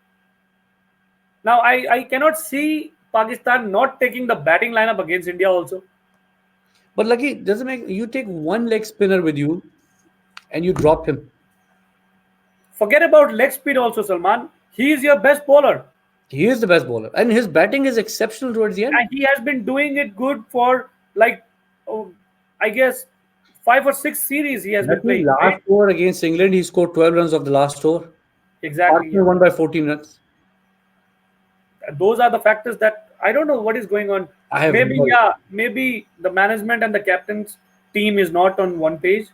Now I cannot see Pakistan not taking the batting lineup against India also. But Lucky, doesn't make you take one leg spinner with you and you drop him. Forget about leg speed also, Salman. He is your best bowler. He is the best bowler, and his batting is exceptional towards the end. And he has been doing it good for like, oh, I guess 5 or 6 series he has been Lucky playing. last Right? over against England, he scored 12 runs of the last over. Exactly. Arsenal won by 14 runs. Those are the factors that I don't know what is going on. I have Maybe, no idea. yeah, maybe the management and the captain's team is not on one page.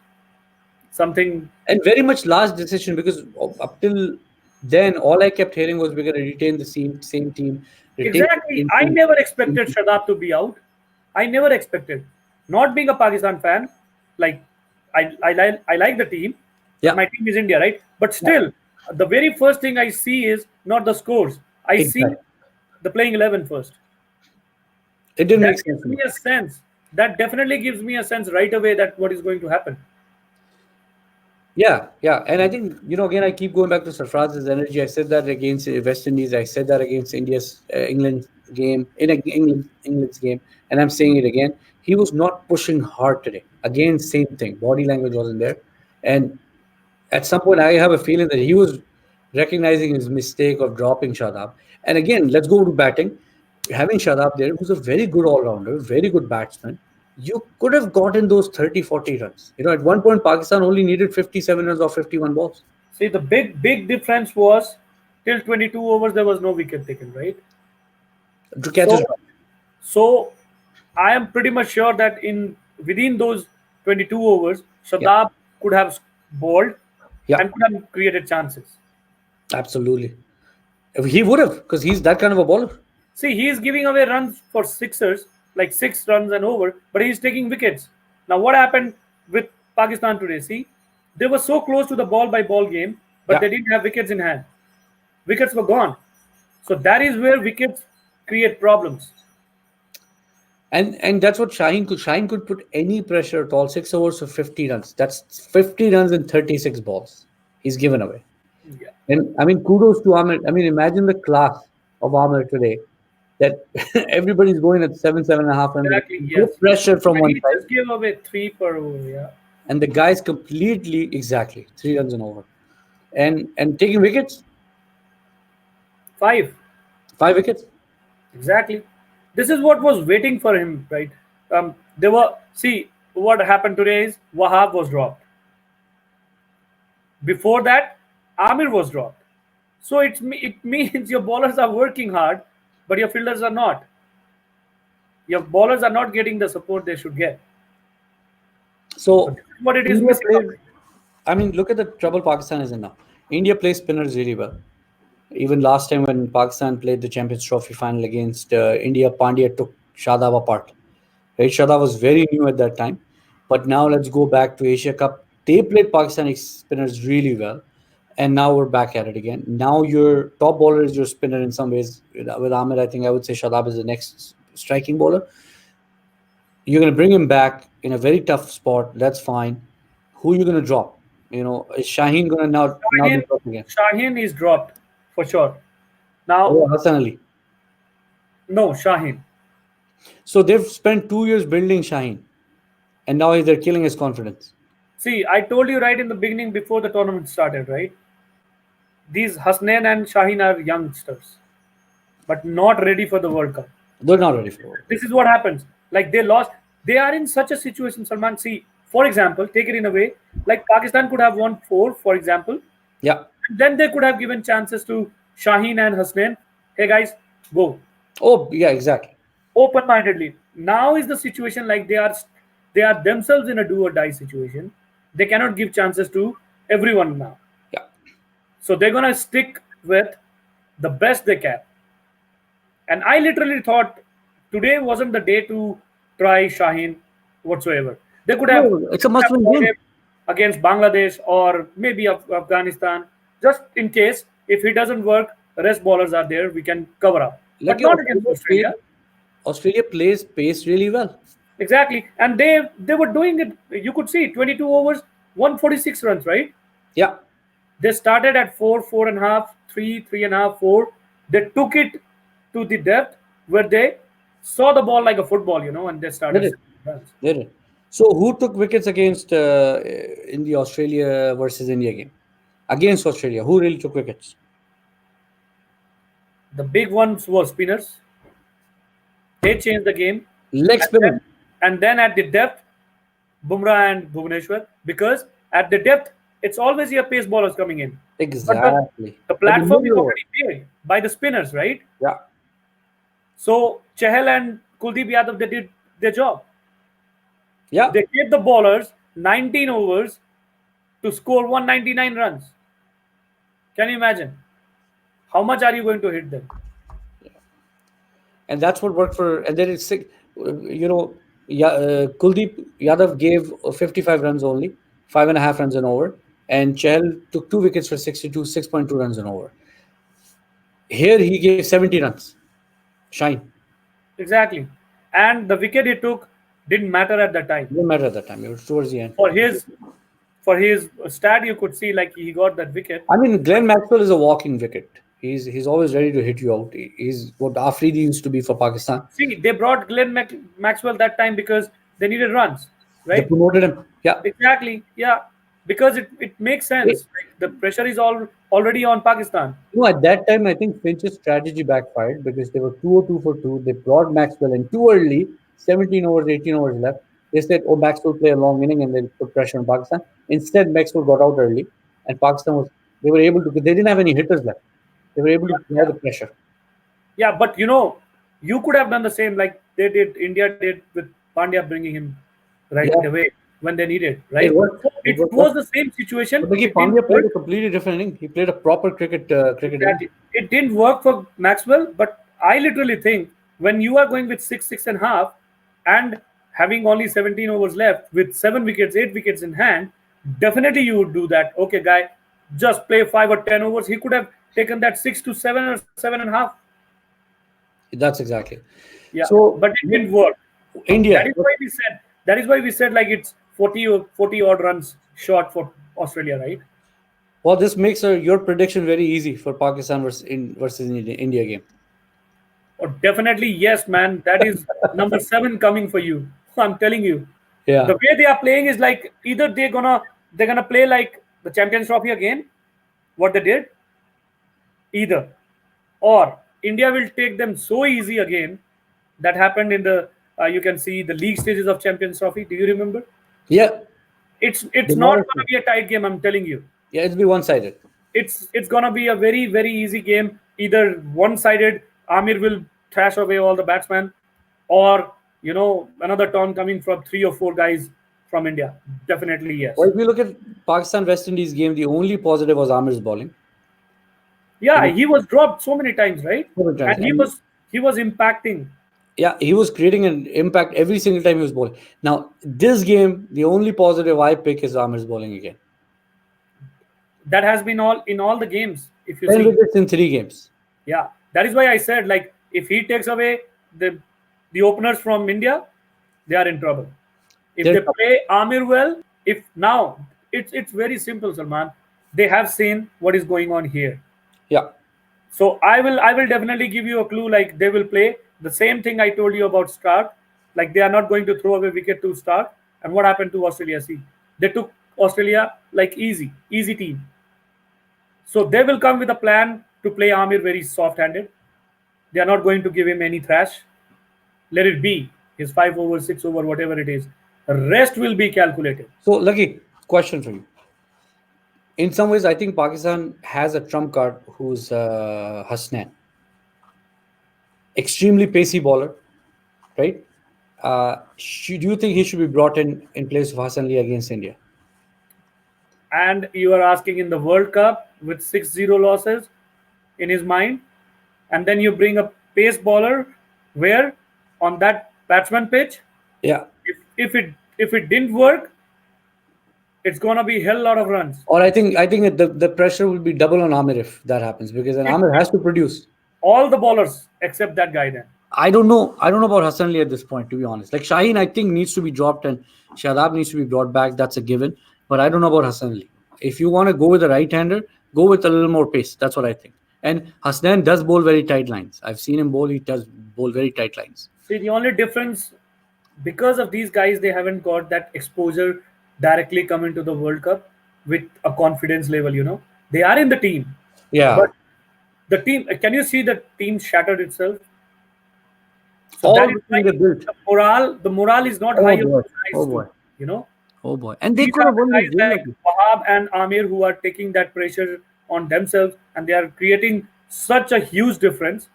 Something. And very much last decision, because up till then, all I kept hearing was we're going to retain the same team, retain the Exactly. same I team. never expected Shadab to be out. I never expected. Not being a Pakistan fan, like I like the team, but Yeah, my team is India, right? But yeah, still, the very first thing I see is not the scores. I see exactly. the playing 11 first. It didn't That make sense gives to me. me a sense. That definitely gives me a sense right away that what is going to happen. Yeah, yeah, and I think again, I keep going back to Sarfraz's energy. I said that against West Indies. I said that against India's England game England's game, and I'm saying it again. He was not pushing hard today. Again, same thing. Body language wasn't there, and at some point, I have a feeling that he was recognizing his mistake of dropping Shadab. And again, let's go to batting. Having Shadab there, who's a very good all rounder, very good batsman, you could have gotten those 30, 40 runs. At one point, Pakistan only needed 57 runs or 51 balls See, the big difference was till 22 overs there was no wicket taken, right? to catch his So run. so I am pretty much sure that in within those 22 overs, Yeah, Shadab could have bowled yeah, and could have created chances. absolutely. He would have, because he's that kind of a bowler. See, he is giving away runs for sixers, like 6 runs and over, but he's taking wickets. Now, what happened with Pakistan today? See, they were so close to the ball by ball game, but Yeah. they didn't have wickets in hand. Wickets were gone. So that is where wickets create problems. And that's what Shaheen could. Shaheen could put any pressure at all. 6 overs for 50 runs. That's 50 runs in 36 balls. He's given away. Yeah, And I mean, kudos to Amir. I mean, imagine the class of Amir today. That everybody's going at 7.5 runs. exactly. No Yes. pressure from And one he side, just gave away 3 per over. Yeah. and the guy's completely exactly 3 runs and over, and taking wickets, 5. 5 wickets. Exactly. This is what was waiting for him, right? They were see what happened today is Wahab was dropped. Before that, Amir was dropped. So it means your bowlers are working hard, but your fielders are not. Your bowlers are not getting the support they should get. So So this is what it is India missing out. plays. I mean, look at the trouble Pakistan is in now. India plays spinners really well. Even last time when Pakistan played the Champions Trophy final against India, Pandya took Shadab apart. Right? Shadab was very new at that time. But now let's go back to Asia Cup. They played Pakistani spinners really well. And now we're back at it again. Now your top bowler is your spinner in some ways. With Ahmed, I think I would say Shadab is the next striking bowler. You're going to bring him back in a very tough spot. That's fine. Who are you going to drop? Is Shaheen going to now be Shaheen, dropped again? Shaheen is dropped for sure. Now, Oh, Hassan Ali. no, Shaheen. So they've spent 2 years building Shaheen, and now they're killing his confidence. See, I told you right in the beginning before the tournament started, right? These Hasnain and Shaheen are youngsters, but not ready for the World Cup. They're not ready for the World Cup. This is what happens. Like they lost. They are in such a situation, Salman. See, for example, take it in a way, like Pakistan could have won 4, for example. Yeah. Then they could have given chances to Shaheen and Hasnain. Hey guys, go Oh, yeah, exactly. open-mindedly. Now is the situation like they are themselves in a do or die situation. They cannot give chances to everyone now. Yeah. So they're gonna stick with the best they can. And I literally thought today wasn't the day to try Shaheen whatsoever. They could have, No, it's a must-win tried game. him against Bangladesh or maybe Afghanistan, just in case if he doesn't work, rest ballers are there, we can cover up. Like But your not against Australia. Australia plays pace really well. Exactly. And they were doing it. You could see 22 overs, 146 runs, right? Yeah. They started at 4, 4.5, 3, 3.5, 4. They took it to the depth where they saw the ball like a football, and they They started did. runs. They did. So who took wickets against in the Australia versus India game? Against Australia, who really took wickets? The big ones were spinners. They changed the game. Leg And then, spinner. and then at the depth, Bumrah and Bhuvaneshwar, because at the depth, it's always your pace ballers coming in. But the, Exactly. the But the platform is middle over. already made by the spinners, right? Yeah. So Chahal and Kuldeep Yadav, they did their job. Yeah. They gave the bowlers 19 overs to score 199 runs. Can you imagine? How much are you going to hit them? And that's what worked for. And then it's six. Kuldeep Yadav gave 55 runs only, 5.5 runs an over, and Chahal took 2 wickets for 62, 6.2 runs an over. Here he gave 70 runs. Shine. Exactly. And the wicket he took didn't matter at the time. Didn't matter at that time. It was towards the end. For his for his stat, you could see like he got that wicket. I mean, Glenn Maxwell is a walking wicket. He's always ready to hit you out. He's what Afridi used to be for Pakistan. See, they brought Maxwell that time because they needed runs, They right? promoted him. Yeah. Exactly. Yeah. Because it makes sense. Like the pressure is already on Pakistan. At that time, I think Finch's strategy backfired because they were 202 for 2. They brought Maxwell in too early, 17 overs, 18 overs left. They said, oh, Maxwell play a long inning and they'll put pressure on Pakistan. Instead, Maxwell got out early and they were able to, they didn't have any hitters left. They were able to apply the pressure. Yeah, but you could have done the same like India did with Pandya bringing him right Yeah, away when they needed, it right? worked. So It it worked was well. the same situation. But Mickey It didn't Pandya played work. a completely different inning. He played a proper cricket inning. Exactly. It didn't work for Maxwell, but I literally think when you are going with six and a half, and having only 17 overs left with 7 wickets, 8 wickets in hand, definitely you would do that. Okay, guy, just play 5 or 10 overs. He could have taken that 6 to 7 or 7.5. That's exactly. Yeah, So, but it didn't work. That India. is why we said. That is why we said like it's 40 odd runs short for Australia, right? Well, this makes your prediction very easy for Pakistan versus India game. Oh, definitely yes, man. That is number 7 coming for you. I'm telling you. The Yeah. way they are playing is like either they're gonna play like the Champions Trophy again, what they did, either, or India will take them so easy again. That happened in the you can see the league stages of Champions Trophy. Do you remember? Yeah. It's not Demolished gonna them. be a tight game. I'm telling you. Yeah, it'll be one-sided. It's gonna be a very easy game. Either one-sided, Amir will thrash away all the batsmen, or another turn coming from 3 or 4 guys from India. Definitely Well, yes. if you look at Pakistan West Indies game, the only positive was Amir's bowling. Yeah, You he was dropped so many times, right? know, And he and was he was impacting. yeah, he was creating an impact every single time he was bowling. Now, this game, the only positive I pick is Amir's bowling again. That has been all in all the games. If you 10 see, wickets in 3 games. yeah, that is why I said like if he takes away the openers from India, they are in trouble. If They're they tough. play Amir well, if now it's very simple, Salman. They have seen what is going on here. Yeah. So I will definitely give you a clue. Like they will play the same thing I told you about Stark. Like they are not going to throw away wicket to Stark. And what happened to Australia? See, they took Australia like easy team. So they will come with a plan to play Amir very soft-handed. They are not going to give him any thrash. Let it be his 5 over, 6 over, whatever it is. The rest will be calculated. So, Lucky, question for you. In some ways, I think Pakistan has a trump card who's Hasnan. Extremely pacey bowler, right? Do you think he should be brought in place of Hassan Ali against India? And you are asking in the World Cup with 6-0 losses in his mind, and then you bring a pace bowler where on that batsman pitch, Yeah. if it didn't work, it's gonna be hell lot of runs. Or I think the pressure will be double on Amir if that happens because then It, Amir it has to produce. all the bowlers except that guy then. I don't know. I don't know about Hassan Ali at this point, to be honest. Like Shaheen, I think needs to be dropped and Shadab needs to be brought back. That's a given. But I don't know about Hassan Ali. If you want to go with a right-hander, go with a little more pace. That's what I think. And Hasnan does bowl very tight lines. I've seen him bowl. He does bowl very tight lines. See, the only difference because of these guys, they haven't got that exposure directly come into the World Cup with a confidence level. They are in the team, Yeah. but the team. Can you see the team shattered itself? So All that of is the why things they built. the morale is not high Oh of boy. these guys Oh too. boy. You know, Oh boy. And they these could are have the won this guys game. like Like, Wahab and Amir who are taking that pressure on themselves and they are creating such a huge difference.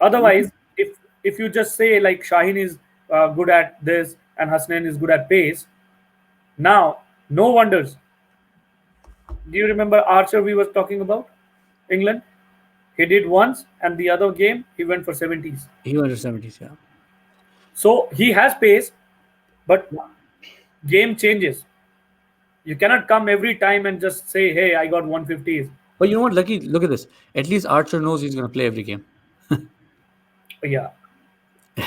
Otherwise, if you just say like Shaheen is good at this and Hasnain is good at pace, now no wonders. Do you remember Archer we was talking about? England. He did once, and the other game he went for 70s. He went to 70s, yeah. So he has pace, but game changes. You cannot come every time and just say, "Hey, I got 150s." But you know what, Lucky? Look at this. At least Archer knows he's going to play every game. Yeah,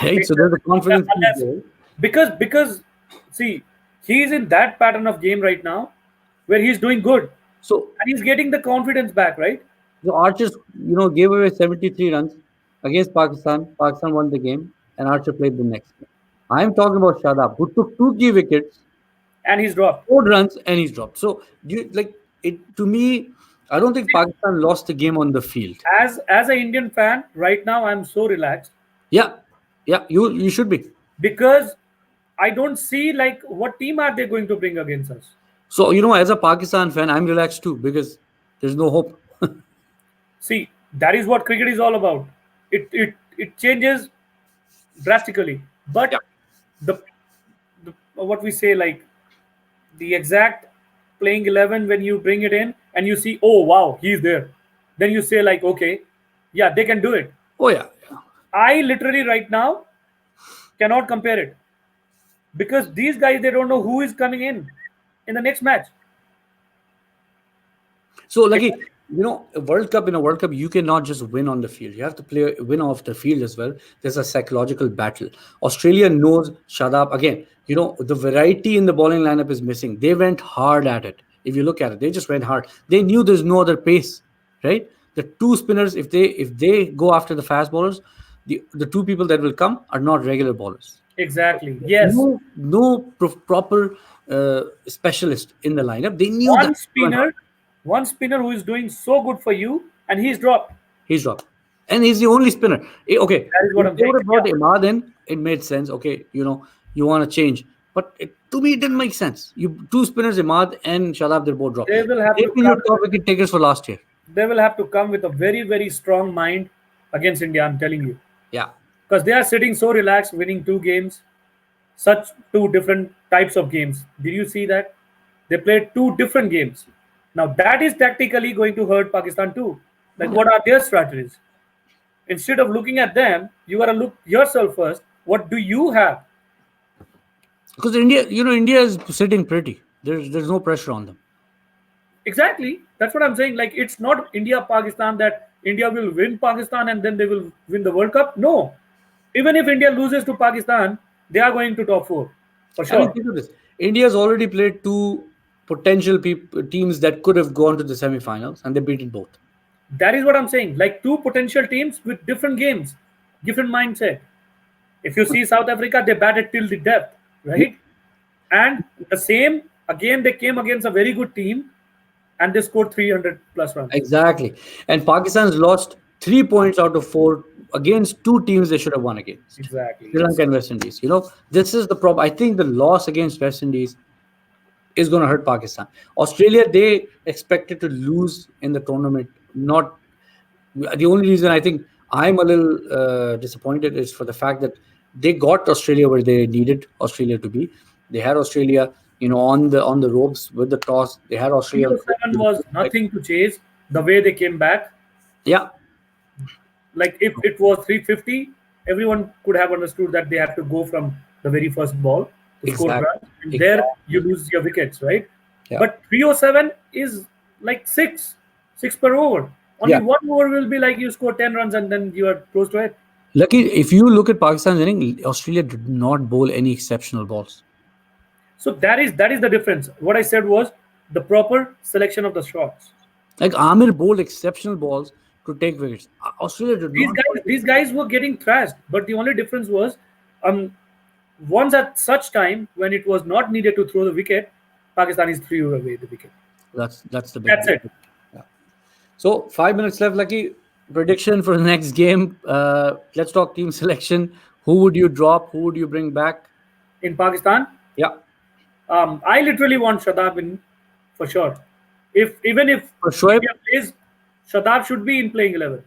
Right? So there's a confidence piece unless there. because see, he's in that pattern of game right now where he's doing good So, and he's getting the confidence back, right? so Archer, gave away 73 runs against Pakistan. Pakistan won the game, and Archer played the next game. I'm talking about Shadab, who took two key wickets, And he's dropped. 4 runs, and he's dropped. So, do you, like it to me, I don't think Pakistan lost the game on the field. As an Indian fan, right now I'm so relaxed Yeah, yeah, you should be. because I don't see like what team are they going to bring against us. So, as a Pakistan fan, I'm relaxed too because there's no hope. See, that is what cricket is all about. It changes drastically, Yeah. but the, the what we say like the exact playing 11 when you bring it in and you see, oh wow, he's there, then you say like, okay, yeah, they can do it. Oh yeah. I literally right now cannot compare it because these guys they don't know who is coming in the next match. So, Lucky, a World Cup, in a World Cup, you cannot just win on the field. You have to win off the field as well. There's a psychological battle. Australia knows Shadab. Again, the variety in the bowling lineup is missing. They went hard at it. If you look at it, they just went hard. They knew there's no other pace, right? The two spinners, if they go after the fast bowlers, the two people that will come are not regular bowlers. Exactly. Yes. No proper specialist in the lineup. They knew that One spinner, one spinner who is doing so good for you, and he's dropped. he's dropped. And he's the only spinner. Okay, That is what if I'm they saying. would have brought Yeah. Imad in, it made sense. Okay, you want to change. But to me, it didn't make sense. You two spinners, Imad and Shadab, they're both dropped. They will have They've to been come. your top wicket takers for last year. They will have to come with a very very strong mind against India. I'm telling you, Yeah. because they are sitting so relaxed, winning two games, such two different types of games. Did you see that? They played two different games. Now that is tactically going to hurt Pakistan too. Like, what are their strategies? Instead of looking at them, you gotta look yourself first. What do you have? Because India is sitting pretty. There's no pressure on them. Exactly. That's what I'm saying. Like, it's not India Pakistan that India will win Pakistan and then they will win the World Cup. No. Even if India loses to Pakistan, they are going to top four for I mean, sure. think of this. India's already played two potential teams that could have gone to the semifinals, and they beaten both. That is what I'm saying. Like two potential teams with different games, different mindset. If you see South Africa, they batted till the depth, right? And the same again, they came against a very good team and they scored 300 plus runs. Exactly. And Pakistan's lost 3 points out of 4 against two teams they should have won against. Exactly. Sri Yes. Lanka and West Indies. This is the problem. I think the loss against West Indies is going to hurt Pakistan. Australia, they expected to lose in the tournament. Not the only reason I think I'm a little disappointed is for the fact that they got Australia where they needed Australia to be. They had Australia, on the ropes with the toss. They had Australia. 307 was nothing to chase the way they came back. Yeah, Like if it was 350, everyone could have understood that they have to go from the very first ball to score exactly. runs. And there you lose your wickets, right? Yeah. But 307 is like six per over. Only Yeah. one over will be like you score 10 runs and then you are close to it. Lucky, if you look at Pakistan's inning, Australia did not bowl any exceptional balls. So that is the difference. What I said was the proper selection of the shots. Like Amir bowled exceptional balls to take wickets. Australia did These not. guys, these guys were getting thrashed, but the only difference was, once at such time when it was not needed to throw the wicket, Pakistanis threw away the wicket. That's the big. That's it. Yeah. So 5 minutes left. Lucky, prediction for the next game. Let's talk team selection. Who would you drop? Who would you bring back? In Pakistan, Yeah, I literally want Shadab in for sure. Even if for Shoaib. India plays, Shadab should be in playing 11.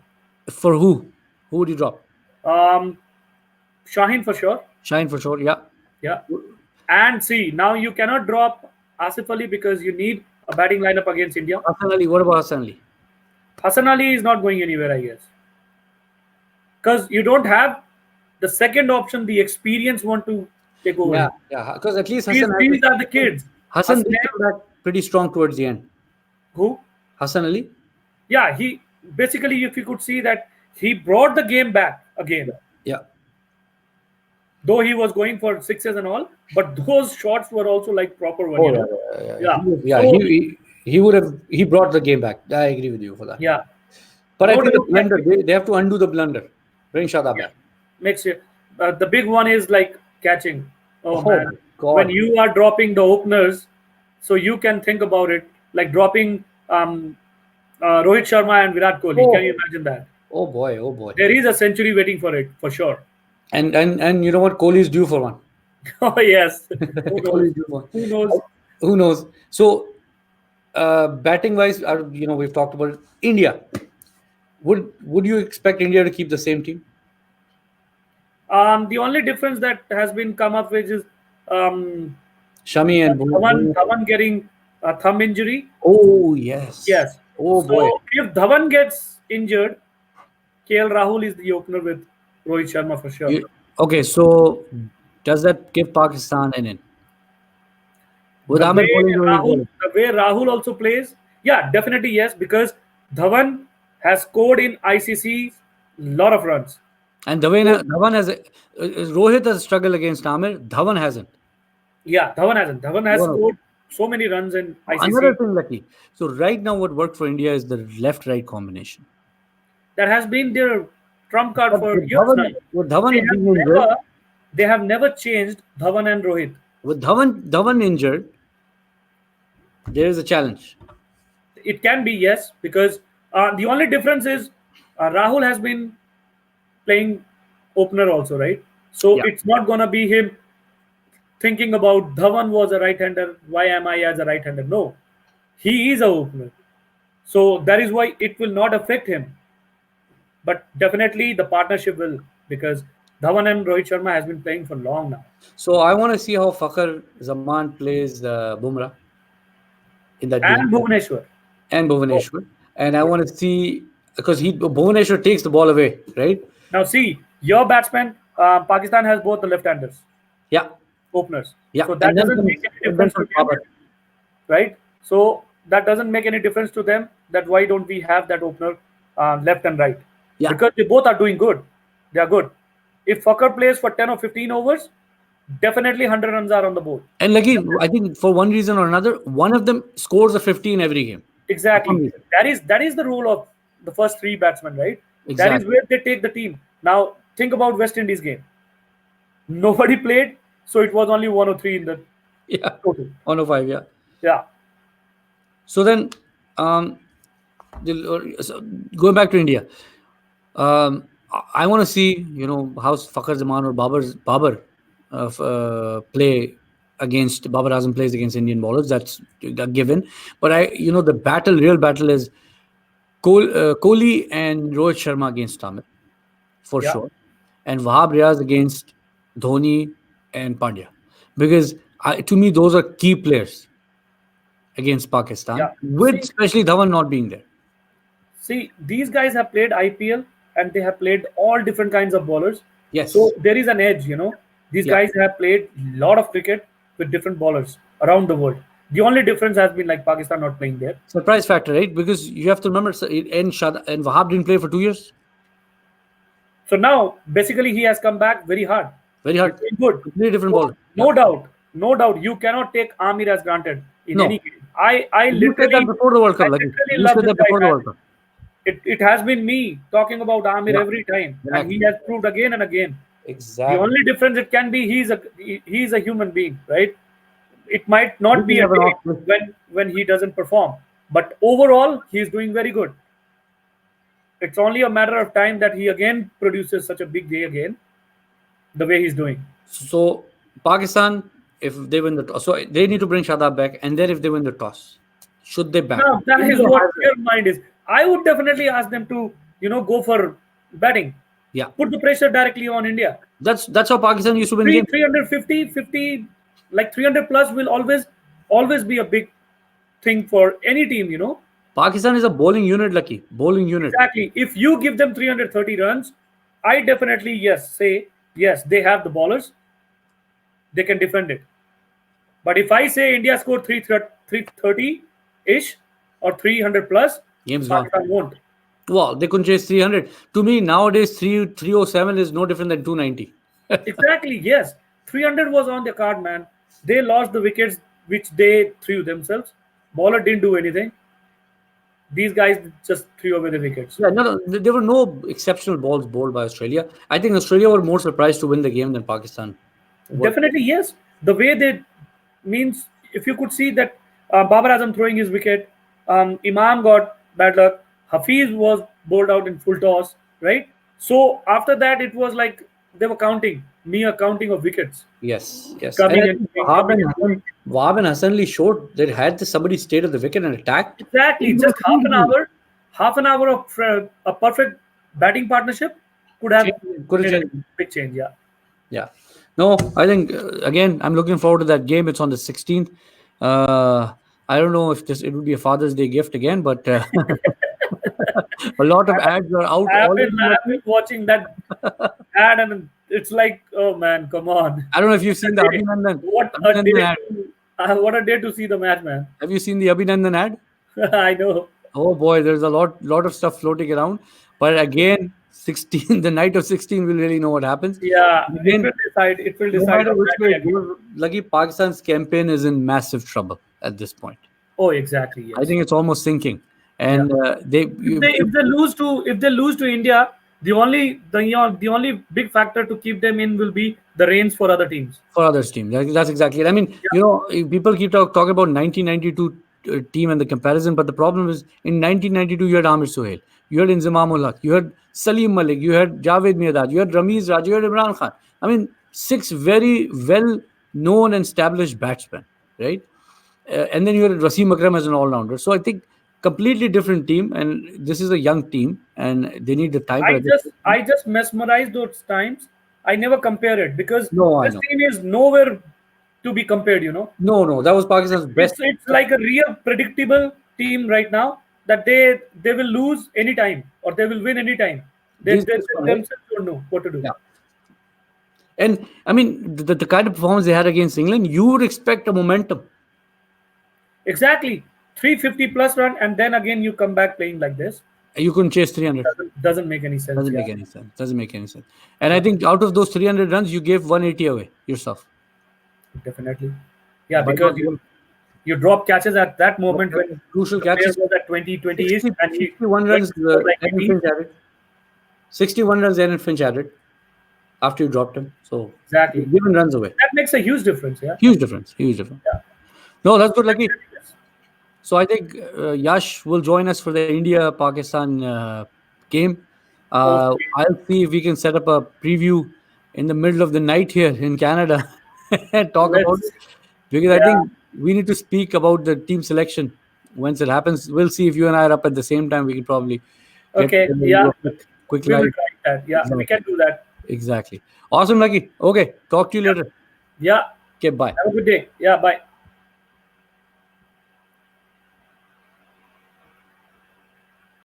For who? Who would you drop? Um, Shaheen for sure. Shine for sure. Yeah. Yeah. And see, now you cannot drop Asif Ali because you need a batting lineup against India. Hassan Ali. What about Hassan Ali? Hassan Ali is not going anywhere, I guess, because you don't have the second option. The experience want to take over Yeah, him. yeah. Because at least These are the kids. Hassan did come back pretty strong towards the end. Who? Hassan Ali. Yeah, he basically, if you could see that he brought the game back again, Yeah. though he was going for sixes and all, but those shots were also like proper one, Oh you yeah, know. yeah, Yeah. yeah. So He would have brought the game back. I agree with you for that. yeah, But I no think the doubt. Yeah, blunder they have to undo the blunder. Bring Shada yeah. back. Makes it. The big one is like catching. Oh Oh my man, when God. you are dropping the openers, so you can think about it like dropping Rohit Sharma and Virat Kohli. Can you Oh, imagine that? oh boy, oh boy. There is a century waiting for it for sure. And you know what? Kohli is due for one. Oh yes. Who Kohli knows? is due for one. Who knows? Who knows? So batting wise, we've talked about it. India. Would you expect India to keep the same team? The only difference that has been come up with is um, Shami and Dhawan getting a thumb injury. Oh yes. Yes. Oh boy. So if Dhawan gets injured, KL Rahul is the opener with Rohit Sharma for sure. Okay, so does that give Pakistan an in? With The Ahmed way bowling the way he's Rahul, bowling. the way Rahul also plays, yeah, definitely yes, because Dhawan has scored in ICC lot of runs. And Dhawan has Rohit has struggled against Amir. Dhawan hasn't. Yeah, Dhawan hasn't. Dhawan has Dhawan- scored so many runs in Another ICC. thing, Lucky. So right now, what worked for India is the left-right combination. That has been their trump card But for years now. with They Dhawan have being injured, never, they have never changed Dhawan and Rohit. with Dhawan injured, there is a challenge. It can be yes, because the only difference is Rahul has been playing opener also, right? So Yeah. it's not gonna be him thinking about Dhawan was a right-hander. Why am I as a right-hander? No, he is a opener, so that is why it will not affect him. But definitely the partnership will, because Dhawan and Rohit Sharma has been playing for long now. So I want to see how Fakhar Zaman plays Bumrah in that game. And Bhuvaneshwar. And Oh, Bhuvaneshwar. And I want to see because Bhuvaneshwar takes the ball away, right? now see, your batsman, Pakistan has both the left-handers Yeah, openers, yeah. so And that then doesn't comes make any and then difference to comes them, Babar. right? So that doesn't make any difference to them. That why don't we have that opener left and right? Yeah. Because they both are doing good. They are good. If Fakhar plays for 10 or 15 overs, definitely 100 runs are on the board. And Lucky, I think for one reason or another, one of them scores a 50 in every game. Exactly. That is the rule of the first three batsmen, right? That is Exactly. where they take the team. Now think about West Indies game. Nobody played, so it was only 103 in the Yeah. total. 105, yeah. Yeah. So then, so going back to India, I want to see, how Fakhar Zaman or Babar play against Babar Azam plays against Indian bowlers. That's a given. But the real battle is Kohli and Rohit Sharma against Tamil, for Yeah. sure, and Wahab Riaz against Dhoni and Pandya, because to me those are key players against Pakistan, Yeah. with See, especially Dhawan not being there. See, these guys have played IPL and they have played all different kinds of bowlers. Yes. So there is an edge. These Yeah. guys have played a lot of cricket with different bowlers around the world. The only difference has been like Pakistan not playing there. Surprise factor, right? Because you have to remember, and Wahab didn't play for 2 years. So now basically he has come back very hard. Very hard. He's doing good. Completely different bowler. No doubt. No doubt. You cannot take Amir as granted in No. any game. I You said that literally before the World Cup, I Lucky. literally You love said this that before the guy. World Cup. It has been me talking about Amir Yeah. every time, and Exactly. he has proved again and again. The Exactly. only difference it can be he's a human being, right? It might not He be a can have an day off- when he doesn't perform, but overall he's doing very good. It's only a matter of time that he again produces such a big day again, the way he's doing. So Pakistan, if they win the toss, so they need to bring Shadab back, and then if they win the toss, should they back? Now that is India what has their mind is. I would definitely ask them to go for batting. Yeah. Put the pressure directly on India. That's how Pakistan used to win Three games. 350 50, like 300 plus will always be a big thing for any team, you know. Pakistan is a bowling unit, Lucky. Bowling unit. Exactly. If you give them 330 runs, I definitely yes say yes, they have the bowlers, they can defend it. But if I say India scored 330 ish or 300 plus, Game's gone. Pakistan won't. Wow, they couldn't chase 300. To me, nowadays, 307 is no different than 290. Exactly, yes. 300 was on the card, man. They lost the wickets which they threw themselves. Bowler didn't do anything. These guys just threw away the wickets. Yeah, no, there were no exceptional balls bowled by Australia. I think Australia were more surprised to win the game than Pakistan. What? Definitely, yes. The way they means, if you could see that Babar Azam throwing his wicket, Imam got bad luck. Hafiz was bowled out in full toss, right? So after that, it was like they were counting, mere counting of wickets Yes, yes. And coming I and think going, coming and going. Wahab and Hassanli showed that had somebody stayed at the wicket and attacked, Exactly, it just was easy. half an hour of a perfect batting partnership could have Could have made a changed. big change. Yeah. Yeah. No, I think again, I'm looking forward to that game. It's on the 16th. I don't know if it would be a Father's Day gift again, but a lot of ads are out already. I've been watching that ad, and it's like, oh man, come on. I don't know if you've What seen a the day. Abhinandan ad. What a day to see the match, man. Have you seen the Abhinandan ad? I know. Oh boy, there's a lot of stuff floating around. But again, 16, the night of 16, we'll really know what happens. Yeah, it will Again, decide. It will no decide matter on which that way day it again. goes, Lucky Pakistan's campaign is in massive trouble at this point. Oh, exactly. I Yes. think it's almost sinking. Yeah. And If they lose to India, the only big factor to keep them in will be the rains for other teams. for others team. That's exactly it. I mean, Yeah. people keep talking about 1992 team and the comparison, but the problem is in 1992 you had Amir Suhail, you had Inzamam ul Haq, you had Salim Malik, you had Javed Mirdad, you had Ramiz Raj, you had Imran Khan. I mean, six very well known and established batsmen, right? And then you had Rasim Akram as an all-rounder. So I think completely different team, and this is a young team, and they need the time. But at the same I just mesmerized those times. I never compare it because no, I this know. team is nowhere to be compared. You know, No, no, that was Pakistan's best. it's like a real predictable team right now that they will lose anytime or they will win anytime. They This one, right? themselves don't know what to do. Yeah. And I mean, the kind of performance they had against England, you would expect a momentum. Exactly, 350 plus run, and then again you come back playing like this. You couldn't chase 300. Doesn't make any sense. Doesn't Yeah, make any sense. Doesn't make any sense. And I think out of those 300 runs, you gave 180 away yourself. definitely. Yeah, By because not giving you drop catches at that moment when crucial the player catches. was at 20 ish 60, and he 61 went runs, to score like Aaron 80. Finch added. 61 runs Aaron Finch added after you dropped him. So Exactly. you've given runs away. That makes a huge difference. Yeah. Huge difference. Huge difference. Yeah. No, that's good, Lucky. So I think Yash will join us for the India-Pakistan game. Okay. I'll see if we can set up a preview in the middle of the night here in Canada and talk about Let's. it. Because I Yeah. think we need to speak about the team selection once it happens. We'll see if you and I are up at the same time. We can probably get Okay. together and do Yeah. a quick We will live. try that. Yeah. We Exactly. can do that. Exactly. Awesome, Lucky. Okay. Talk to you later. Yeah. Okay. Bye. Have a good day. Yeah. Bye.